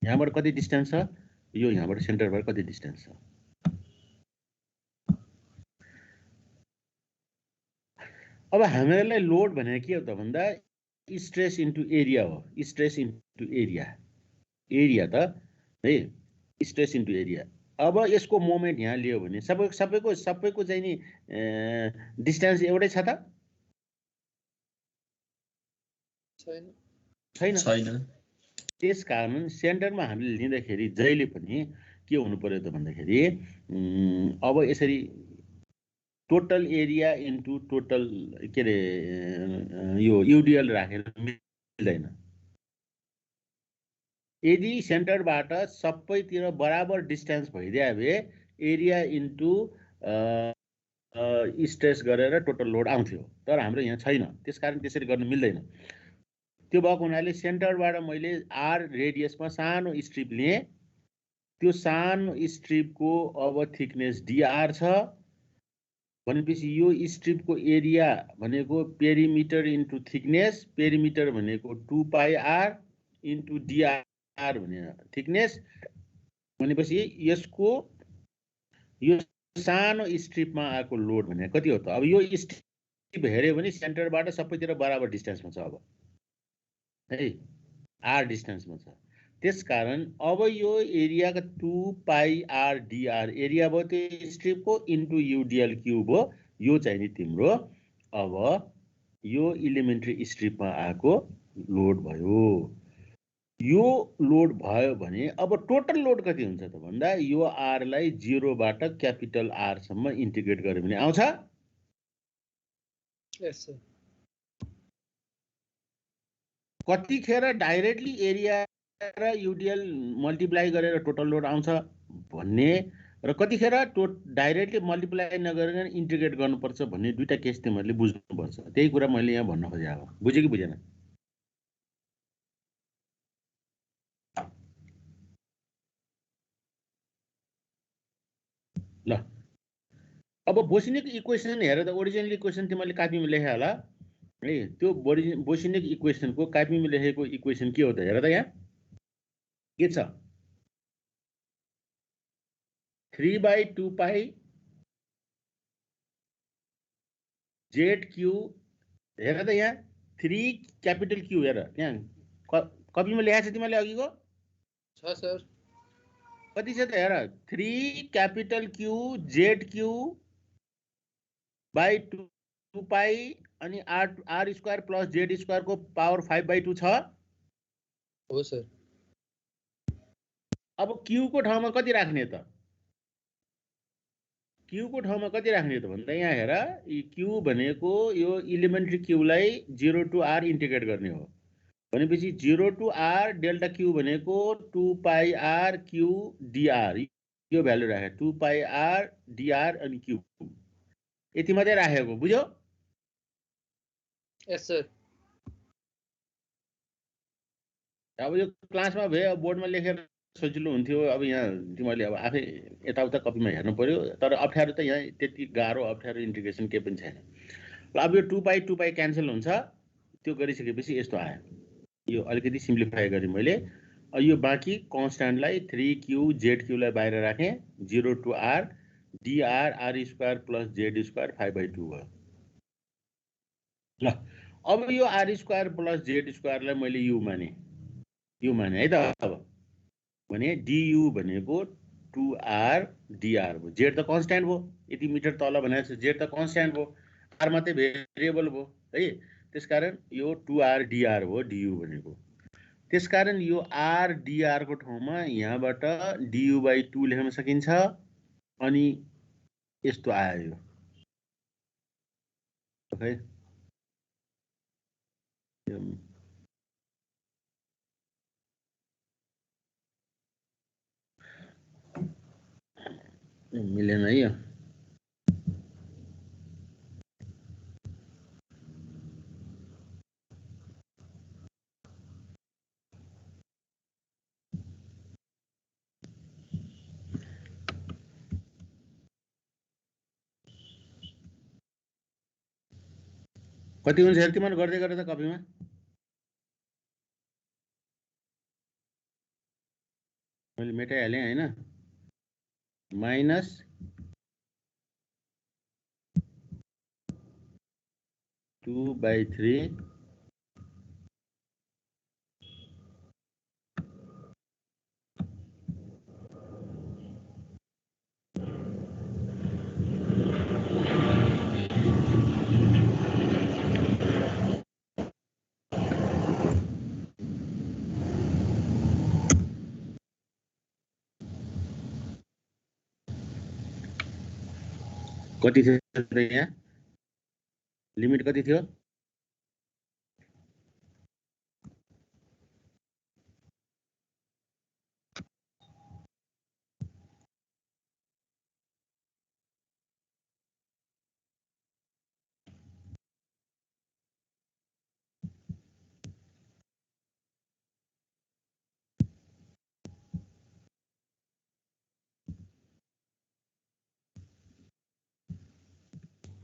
यहाँबाट कति डिस्टेन्स छ, यो यहाँबाट सेन्टरबाट कति डिस्टेन्स छ। अब हामीलाई लोड भनेको के हो त भन्दा स्ट्रेस इन्टु एरिया हो। स्ट्रेस इन्टु एरिया, एरिया त है, स्ट्रेस इन्टु एरिया। अब यसको मोमेन्ट यहाँ लियो भने सबैको चाहिँ नि डिस्टेन्स एउटै छ त? छैन। त्यसकारण सेन्टरमा हामीले लिँदाखेरि जहिले पनि के हुनु पर्यो त भन्दाखेरि अब यसरी टोटल एरिया इन्टु टोटल के अरे यो युडिएल राखेर मिल्दैन। यदि सेन्टरबाट सबैतिर बराबर डिस्टेन्स भइदियो भए एरिया इन्टु स्ट्रेस गरेर टोटल लोड आउँथ्यो, तर हाम्रो यहाँ छैन, त्यसकारण त्यसरी गर्न मिल्दैन। त्यो भएको हुनाले सेन्टरबाट मैले आर रेडियसमा सानो स्ट्रिप लिएँ, त्यो सानो स्ट्रिपको अब थिकनेस डिआर छ भनेपछि यो स्ट्रिपको एरिया भनेको पेरिमिटर इन्टु थिकनेस, पेरिमिटर भनेको 2 पाई आर इन्टु डिआर भने थिकनेस भनेपछि यसको यो सानो स्ट्रिपमा आएको लोड भने कति हो त? अब यो स्ट्रिप हेऱ्यो भने सेन्टरबाट सबैतिर बराबर डिस्टेन्समा छ अब है, आर डिस्टेन्समा छ। त्यसकारण अब यो एरियाको 2 पाई आर डिआर एरिया भयो त्यो स्ट्रिपको इन्टु युडिएल क्युब हो। यो चाहिँ नि तिम्रो अब यो इलिमेन्ट्री स्ट्रिपमा आएको लोड भयो। यो लोड भयो भने अब टोटल लोड कति हुन्छ त भन्दा यो आरलाई 0 बाट क्यापिटल आर सम्म इन्टिग्रेट गर्यो भने आउँछ। यस सर। कतिखेर डाइरेक्टली एरिया र युडिएल मल्टिप्लाई गरेर टोटल लोड आउँछ भन्ने र कतिखेर डाइरेक्टली मल्टिप्लाई नगरेर इन्टिग्रेट गर्नुपर्छ भन्ने दुईटा केस तिमीहरूले बुझ्नुपर्छ। त्यही कुरा मैले यहाँ भन्न खोजेँ। अब बुझ्यो कि बुझेन? ल अब बोसिनिक इक्वेसन हेर त। ओरिजिनल इक्वेसन तिमीहरूले कापीमा लेखे होला है। त्यो बोसिनिक इक्वेसनको कापीमा लेखेको इक्वेसन के हो त? हेर त यहाँ के छ? 3/2 पाई जेड क्यू। हेर त यहाँ 3 क्यापिटल क्यू। हेर यहाँ कपीमा लेखाएको छ तिमीहरूले अघिको छ सर। कति छ त? हेर 3 capital Q Z Q by 2 pi अनि R square plus Z square को पावर 5/2 छ। हो सर। अब क्यू को ठाउँमा कति राख्ने त? क्यू को ठाउँमा कति राख्ने त भन्दा यहाँ हेर, क्यू भनेको यो इलिमेन्ट्री क्यूलाई 0 to r इन्टिग्रेट गर्ने हो भनेपछि 0 to r डेल्टा क्यू भनेको 2 पाई r क्यू dr। यो भ्यालु राखे 2 पाई r dr अनि क्यू यति मात्रै राखेको। बुझ्यौ? Yes sir. अब यो क्लासमा भए अब बोर्डमा लेखेर सजिलो हुन्थ्यो। अब यहाँ तिमीहरूले अब आफै यताउता कपीमा हेर्नु पर्यो। तर अप्ठ्यारो त यहाँ त्यति गाह्रो अप्ठ्यारो इन्टिग्रेसन केही पनि छैन। ल अब यो 2 पाई क्यान्सल हुन्छ। त्यो गरिसकेपछि यस्तो आयो। यो अलिकति सिम्प्लिफाई गरेँ मैले। यो बाँकी कन्स्ट्यान्टलाई 3q जेड क्यूलाई बाहिर राखेँ। 0 to r dr r square plus Z square 5/2 भयो। ल अब यो r स्क्वायर प्लस जेड स्क्वायरलाई मैले यु माने है त। अब भने du भनेको 2r dr भयो। जेड त कन्स्ट्यान्ट भयो। यति मिटर तल भनेको छ जेड त कन्स्ट्यान्ट भयो। r मात्रै भेरिएबल भयो है। त्यसकारण यो 2r dr भयो du भनेको। त्यसकारण यो r dr को ठाउँमा यहाँबाट du/2 लेख्न सकिन्छ। अनि यस्तो आयो यो है। मिलेन है यो। कति हुन्छ हेर तिमीहरू गर्दै गर त कपीमा। मैले मेटाइहालेँ होइन। -2/3 कति थियो त यहाँ? लिमिट कति थियो?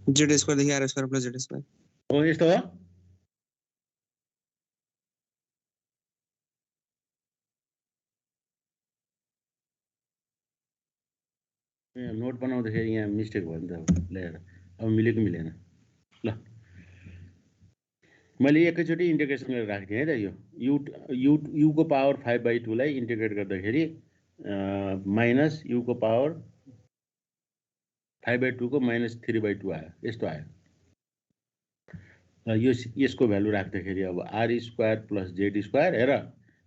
जेड स्क्वायर देखिए R square plus Z square. हो यस्तो हो। नोट बनाउँदाखेरि यहाँ मिस्टेक भयो नि त। ल्याएर अब मिलेको मिलेन। ल मैले एकैचोटि इन्टिग्रेसन गरेर राखिदिएँ है त। यो यु को पावर 5/2 लाई इन्टिग्रेट गर्दाखेरि माइनस यु को पावर 5/2 को -3/2 आयो। यस्तो आयो। यो यसको भ्यालु राख्दाखेरि अब r square plus Z square. हेर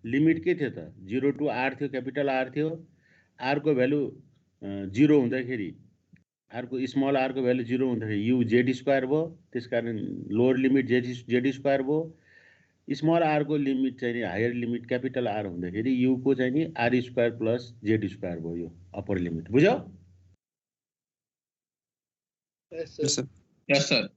लिमिट के थियो त? 0 to r थियो, क्यापिटल R थियो। r को भ्यालु 0 हुँदाखेरि r को स्मल r को भ्यालु 0 हुँदाखेरि यु जेड स्क्वायर भयो। त्यसकारण लोअर लिमिट जेड स्क्वायर भयो। स्मल आर को लिमिट चाहिँ नि हायर लिमिट क्यापिटल आर हुँदाखेरि यु को चाहिँ नि R square plus Z square भयो यो अप्पर लिमिट बुझ्यौ Yes, Yes, sir. sir. Yes sir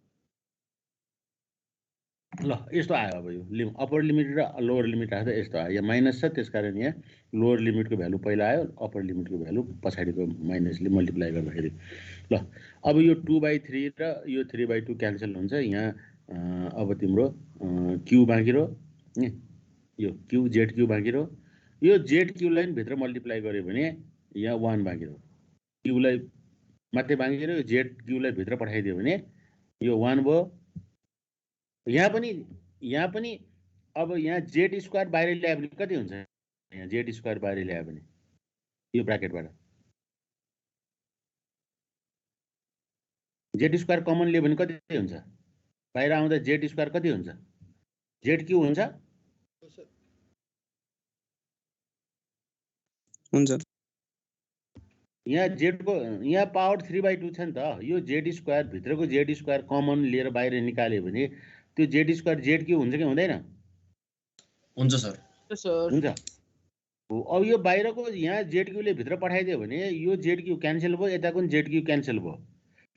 ल यस्तो आयो अब यो अप्पर लिमिट र लोवर लिमिट राख्दा यस्तो आयो यहाँ माइनस छ त्यसकारण यहाँ लोवर लिमिटको भ्यालु पहिला आयो अप्पर लिमिटको भ्यालु पछाडिको माइनसले मल्टिप्लाई गर्दाखेरि ल अब यो 2/3 र यो 3/2 क्यान्सल हुन्छ यहाँ अब तिम्रो क्यु बाँकी रह्यो नि यो क्यु जेड क्यु बाँकी रह्यो यो जेड क्यु लाइन भित्र मल्टिप्लाई गर्यो भने यहाँ 1 बाँकी रह्यो क्युलाई मात्रै बाँकी रह्यो जेड क्युलाई भित्र पठाइदियो भने यो 1 भयो यहाँ पनि अब यहाँ जेड स्क्वायर बाहिर ल्यायो भने कति हुन्छ यहाँ जेड स्क्वायर बाहिर ल्यायो भने यो ब्राकेटबाट जेड स्क्वायर कमन लियो भने कति हुन्छ बाहिर आउँदा जेड स्क्वायर कति हुन्छ जेड क्यू हुन्छ हुन्छ यहाँ जेड को यहाँ पावर 3/2 छ नि त यो जेड स्क्वायर भित्रको जेड स्क्वायर कमन लिएर बाहिर निकाल्यो भने त्यो जेड स्क्वायर जेड क्यू हुन्छ कि हुँदैन हुन्छ सर Yes, sir. हुन्छ अब यो बाहिरको यहाँ जेड क्यूले भित्र पठाइदियो भने यो जेड क्यू क्यान्सल भयो यताको जेड क्यू क्यान्सल भयो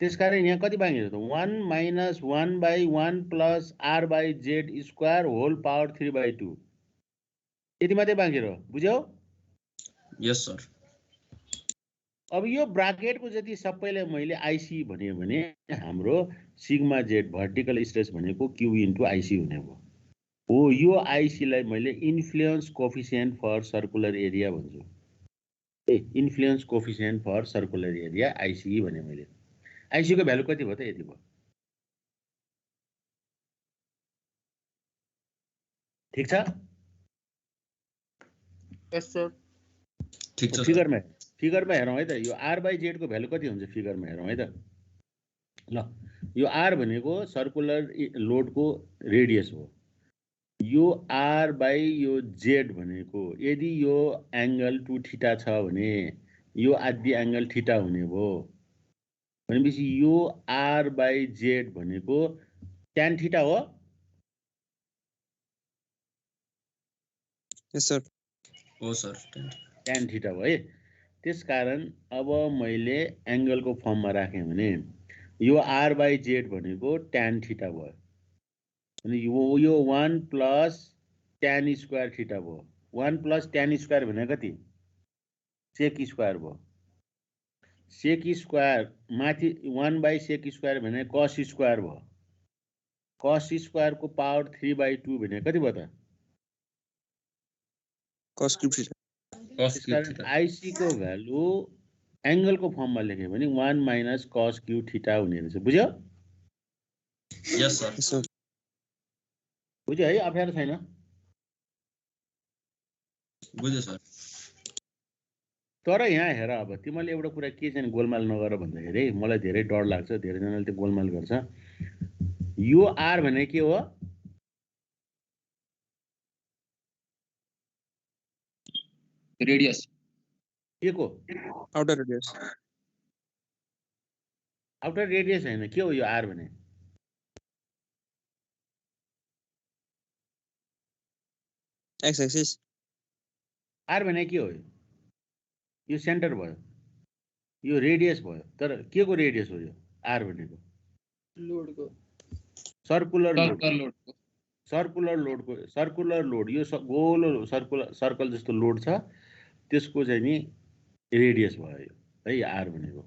त्यसकारण यहाँ कति बाँकी छ 1 - 1/1 plus R by Z square whole power 3/2 यति मात्रै बाँकी रह्यो बुझ्यौ यस सर अब यो ब्राकेटको जति सबैलाई मैले आइसी भन्यो भने हाम्रो सिग्मा जेड भर्टिकल स्ट्रेस भनेको क्यू इन्टु आइसी हुने भयो हो यो आइसीलाई मैले influence coefficient for circular area भन्छु a influence coefficient for circular area IC भने मैले आइसी को भ्यालु कति भयो त यति भयो ठीक छ Yes, sir. ठिक छ सर फिगरमा हेरौँ है त यो आर बाई जेड को भ्यालु कति हुन्छ फिगरमा हेरौँ है त ल यो आर भनेको सर्कुलर लोडको रेडियस हो यो आर बाई यो जेड भनेको यदि यो एंगल 2 थीटा छ भने यो आदि एंगल थीटा हुने भयो भनेपछि यो आर बाई जेड भनेको tan थीटा हो यस सर हो सर tan थीटा हो है त्यसकारण अब मैले एंगलको फर्ममा राखेँ भने यो आर बाई जेड भनेको tan थीटा भयो अनि यो 1 प्लस tan स्क्वायर थीटा भयो 1 प्लस tan स्क्वायर भने कति सेक स्क्वायर भयो सेक स्क्वायर माथि 1 बाई सेक स्क्वायर भने कस स्क्वायर भयो कस स्क्वायर को पावर 3/2 भने कति भयो त cos क्यूब थीटा आइसी को भ्यालु एंगल को फर्ममा लेख्यो भने 1 माइनस कस क्यू थीटा हुने रहेछ बुझ्यो यस सर यस सर बुझ्यो है अप्ठ्यारो छैन बुझ्यो सर तर यहाँ हेर अब तिमीले एउटा कुरा के चाहिँ गोलमाल नगर भन्दाखेरि मलाई धेरै डर लाग्छ धेरैजनाले त्यो गोलमाल गर्छ यो आर भने के हो रेडियस के को आउटर रेडियस आउटर रेडियस हैन के हो यो आर भने एक्स एक्सिस आर भने के हो यो सेन्टर भयो यो रेडियस भयो तर के को रेडियस हो यो आर भनेको Load go. Circular load circular लोडको सर्कुलर लोड यो गोलो सर्कल जस्तो लोड छ त्यसको चाहिँ नि रेडियस भयो यो है आर भनेको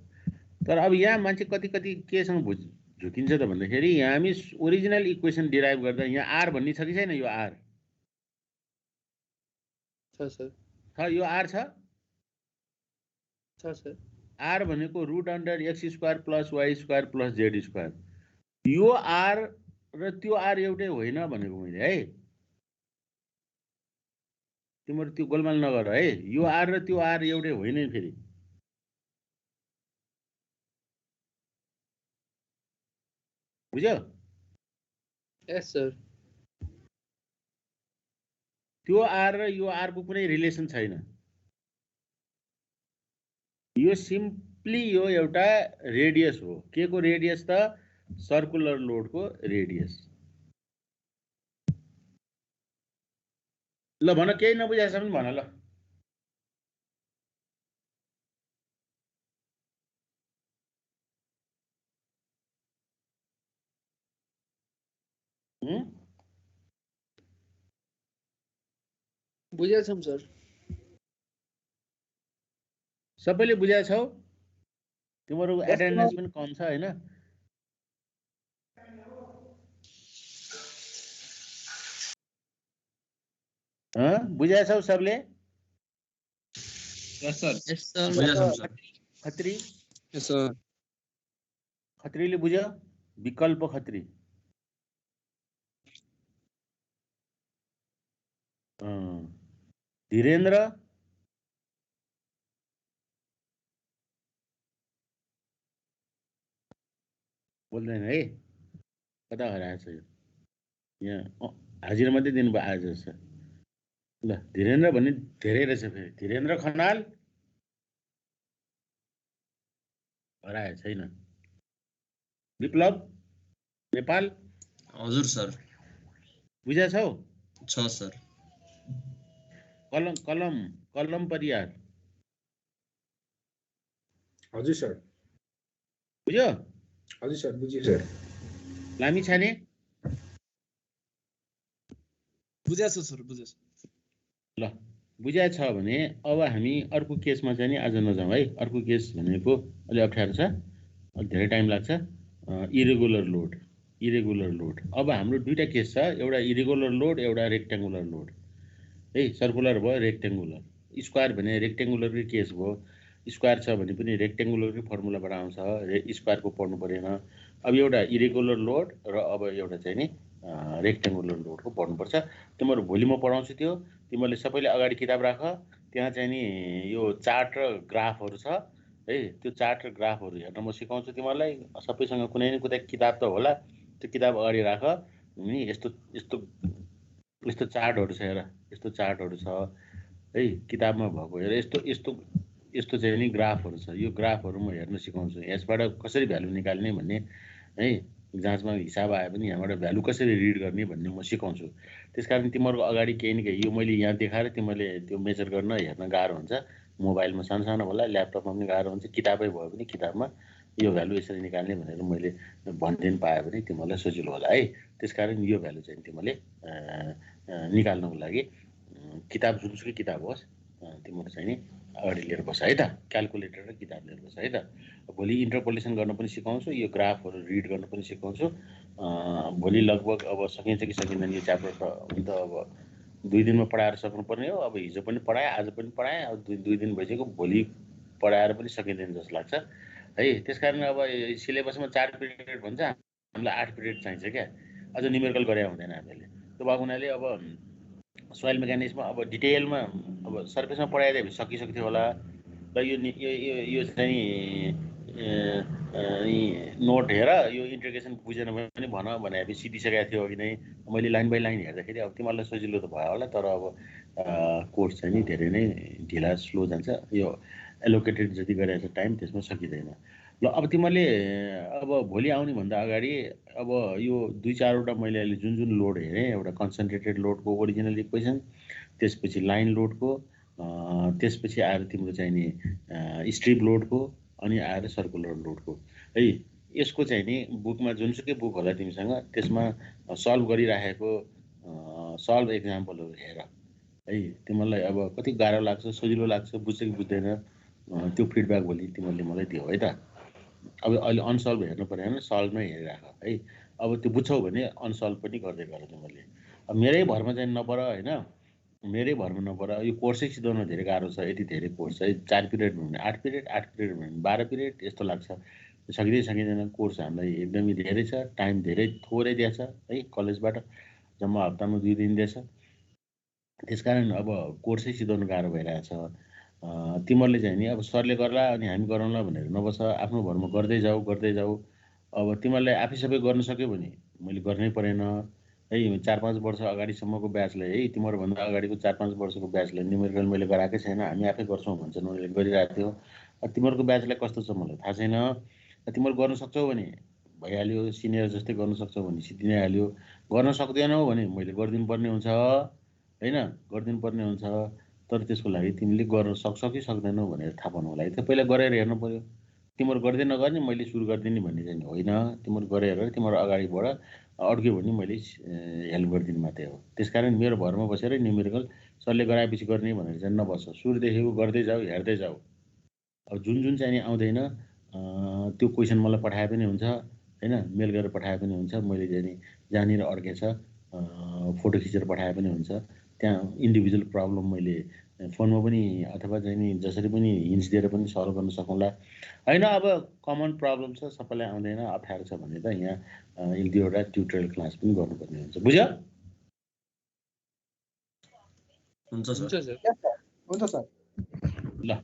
तर अब यहाँ मान्छे कति कति केसँग झुकिन्छ त भन्दाखेरि यहाँ हामी ओरिजिनल इक्वेसन डिराइभ गर्दा यहाँ आर भन्ने छ कि छैन यो आर Sir, sir. छ यो आर छ Sir, sir. आर भनेको root under X square plus Y square plus Z square यो आर र त्यो आर एउटै होइन भनेको मैले है तिम्रो त्यो गोलमाल नगर है यो आर र त्यो आर एउटै होइन फेरि बुझ्यो Yes, sir. त्यो आर र यो आर को कुनै रिलेसन छैन यो सिम्पली यो एउटा रेडियस हो के को रेडियस त सर्कुलर लोड को रेडियस ल भन, केही नबुझाएछ भने भन ल। बुझेको छौँ सर। सबैले बुझाएछौ? तिम्रो एटेन्डेन्स पनि कम छ हैन? बुझाएछौ सबले? Yes sir. Yes sir. बुझेछौँ सर। खत्री? Yes, sir. खत्रीले बुझ्यो? विकल्प खत्री। धीरेन्द्र? बोल्दैन है? कता हराएछ यो? यहाँ हाजिर मात्रै दिनुभयो आज जस्तो। ल धीरेन्द्र भन्ने धेरै रहेछ फेरि। धीरेन्द्र खनाल हराए छैन। विप्लव नेपाल? हजुर सर। बुझाछौ? छ सर। कलम परियार? हजुर सर। बुझ्यो? हजुर सर, बुझेँ सर। लामी छाने? बुझेछ सर, बुझेछ। ल बुझाएको छ भने अब हामी अर्को केसमा चाहिँ नि आज नजाउँ है। अर्को केस भनेको अलि अप्ठ्यारो छ, अलि धेरै टाइम लाग्छ। Irregular load. अब हाम्रो दुईटा केस छ, एउटा इरेगुलर लोड, एउटा रेक्ट्याङ्गुलर लोड है। सर्कुलर भयो, रेक्ट्याङ्गुलर। स्क्वायर भने रेक्ट्याङ्गुलरकै केस भयो। स्क्वायर छ भने पनि रेक्ट्याङ्गुलरकै फर्मुलाबाट आउँछ, स्क्वायरको पढ्नु परेन। अब एउटा इरेगुलर लोड र अब एउटा चाहिँ नि रेक्ट्याङ्गुलर लोडको पढ्नुपर्छ। तिमीहरू भोलि म पढाउँछु त्यो। तिमीहरूले सबैले अगाडि किताब राख। त्यहाँ चाहिँ नि यो चार्ट र ग्राफहरू छ है। त्यो चार्ट र ग्राफहरू हेर्न म सिकाउँछु तिमीहरूलाई। सबैसँग कुनै न कुनै किताब त होला, त्यो किताब अगाडि राख। नि यस्तो चार्टहरू छ हेर, यस्तो चार्टहरू छ है किताबमा भएको। हेर यस्तो चाहिँ नि ग्राफहरू छ। यो ग्राफहरू म हेर्न सिकाउँछु। यसबाट कसरी भ्यालु निकाल्ने भन्ने है, जाँचमा हिसाब आए पनि यहाँबाट भ्यालु कसरी रिड गर्ने भन्ने म सिकाउँछु। त्यसकारण तिमीहरूको अगाडि केही न केही यो मैले यहाँ देखाएर तिमीहरूले त्यो मेजर गर्न हेर्न गाह्रो हुन्छ। मोबाइलमा सानो होला, ल्यापटपमा पनि गाह्रो हुन्छ। किताबै भयो भने किताबमा यो भ्यालु यसरी निकाल्ने भनेर मैले भनिदिनु पाएँ भने तिमीहरूलाई सजिलो होला है। त्यसकारण यो भ्यालु चाहिँ तिमीहरूले निकाल्नको लागि किताब जुनसुकै किताब होस् तिमीहरू चाहिँ नि अगाडि लिएर बस है त। क्यालकुलेटर र किताब लिएर बस है त। भोलि इन्टरपोलेसन गर्न पनि सिकाउँछु, यो ग्राफहरू रिड गर्न पनि सिकाउँछु। भोलि लगभग अब सकिन्छ कि सकिँदैन यो च्याप्टर त हुन त अब 2 दिनमा पढाएर सक्नुपर्ने हो। अब हिजो पनि पढाएँ, आज पनि पढाएँ, अब 2 दिन भइसक्यो। भोलि पढाएर पनि सकिँदैन जस्तो लाग्छ है। त्यसकारण अब सिलेबसमा 4 पिरियड भन्छ, हामीलाई 8 पिरियड चाहिन्छ क्या। अझ न्युमेरिकल गरे हुँदैन हामीले। त्यो भएको हुनाले अब सोइल मेकानिक्समा अब डिटेलमा अब सर्फेसमा पढाइदिए सकिसक्थ्यो होला। र यो चाहिँ नोट हेर, यो इन्टिग्रेसन बुझेन भने भन भनेपछि सिधिसकेको थियो अघि नै। मैले लाइन बाई लाइन हेर्दाखेरि अब तिमीहरूलाई सजिलो त भयो होला, तर अब कोर्स चाहिँ नि धेरै नै ढिला स्लो जान्छ। यो एलोकेटेड जति गरेको छ टाइम त्यसमा सकिँदैन। ल अब तिमीहरूले अब भोलि आउने भन्दा अगाडि अब यो 2-4वटा मैले अहिले जुन लोड हेरेँ, एउटा कन्सन्ट्रेटेड लोडको ओरिजिनल इक्वेसन, त्यसपछि लाइन लोडको, त्यसपछि आएर तिम्रो चाहिँ नि स्ट्रिप लोडको, अनि आएर सर्कुलर लोडको है। यसको चाहिँ नि बुकमा जुनसुकै बुक होला तिमीसँग, त्यसमा सल्भ गरिराखेको सल्भ एक्जाम्पलहरू हेर है। तिमीहरूलाई अब कति गाह्रो लाग्छ, सजिलो लाग्छ, बुझ्छ कि बुझ्दैन, त्यो फिडब्याक भोलि तिमीहरूले मलाई दियो है त। अब अहिले अनसल्भ हेर्नु परेन, सल्भ नै हेरिराख है। अब त्यो बुझ्छौ भने अनसल्भ पनि गर्दै गर तिमीहरूले। अब मेरै भरमा चाहिँ नपर होइन, मेरै भरमा नपर। यो कोर्सै सिधाउन धेरै गाह्रो छ। यति धेरै कोर्स है। 4 पिरियड भने 8 पिरियड, 8 पिरियड भने 12 पिरियड यस्तो लाग्छ। सकिँदैन। कोर्स हामीलाई एकदमै धेरै छ, टाइम धेरै थोरै दिएछ है कलेजबाट। जम्मा हप्तामा 2 दिन दिएछ। त्यसकारण अब कोर्सै सिधाउनु गाह्रो भइरहेछ। तिमीहरूले चाहिँ नि अब सरले गर्ला अनि हामी गरौँला भनेर नबस। आफ्नो भरमा गर्दै जाऊ। अब तिमीहरूले आफै सबै गर्न सक्यो भने मैले गर्नै परेन है। 4-5 वर्ष अगाडिसम्मको ब्याचलाई है, तिमीहरूभन्दा अगाडिको 4-5 वर्षको ब्याचलाई न्युमेरिकल मैले गराएकै छैन, हामी आफै गर्छौँ भन्छन्, उनीहरूले गरिरहेको थियो। तिमीहरूको ब्याचलाई कस्तो छ मलाई थाहा छैन। तिमीहरू गर्न सक्छौ भने भइहाल्यो, सिनियर जस्तै गर्न सक्छौ भने सिधि नै हाल्यो। गर्न सक्दैनौ भने मैले गरिदिनु पर्ने हुन्छ होइन गरिदिनु पर्ने हुन्छ। तर त्यसको लागि तिमीले गर्न सक्छौ कि सक्दैनौ भनेर थाहा पाउनुको लागि त पहिला गरेर हेर्नु पर्यो। तिम्रो गर्दै नगर्ने मैले सुरु गरिदिने भन्ने चाहिँ होइन, तिम्रो गरेर तिम्रो अगाडिबाट अड्क्यो भने मैले हेल्प गरिदिनु मात्रै हो। त्यसकारण मेरो भरमा बसेर न्युमेरिकल सरले गराएपछि गर्ने भनेर चाहिँ नबस्छ, सुरुदेखिको गर्दै जाऊ, हेर्दै जाऊ। अब जुन जुन चाहिँ नि आउँदैन त्यो क्वेसन मलाई पठाए पनि हुन्छ होइन, मेल गरेर पठाए पनि हुन्छ। मैले चाहिँ नि जहाँनिर अड्केछ फोटो खिचेर पठाए पनि हुन्छ। त्यहाँ इन्डिभिजुअल प्रब्लम मैले फोनमा पनि अथवा चाहिँ नि जसरी पनि हिन्ट्स दिएर पनि सल्भ गर्न सकौँला होइन। अब कमन प्रब्लम छ, सबैलाई आउँदैन, अप्ठ्यारो छ भने त यहाँ 1-2वटा ट्युटोरियल क्लास पनि गर्नुपर्ने हुन्छ। बुझ्यो? हुन्छ सर। हुन्छ सर। हुन्छ सर। ल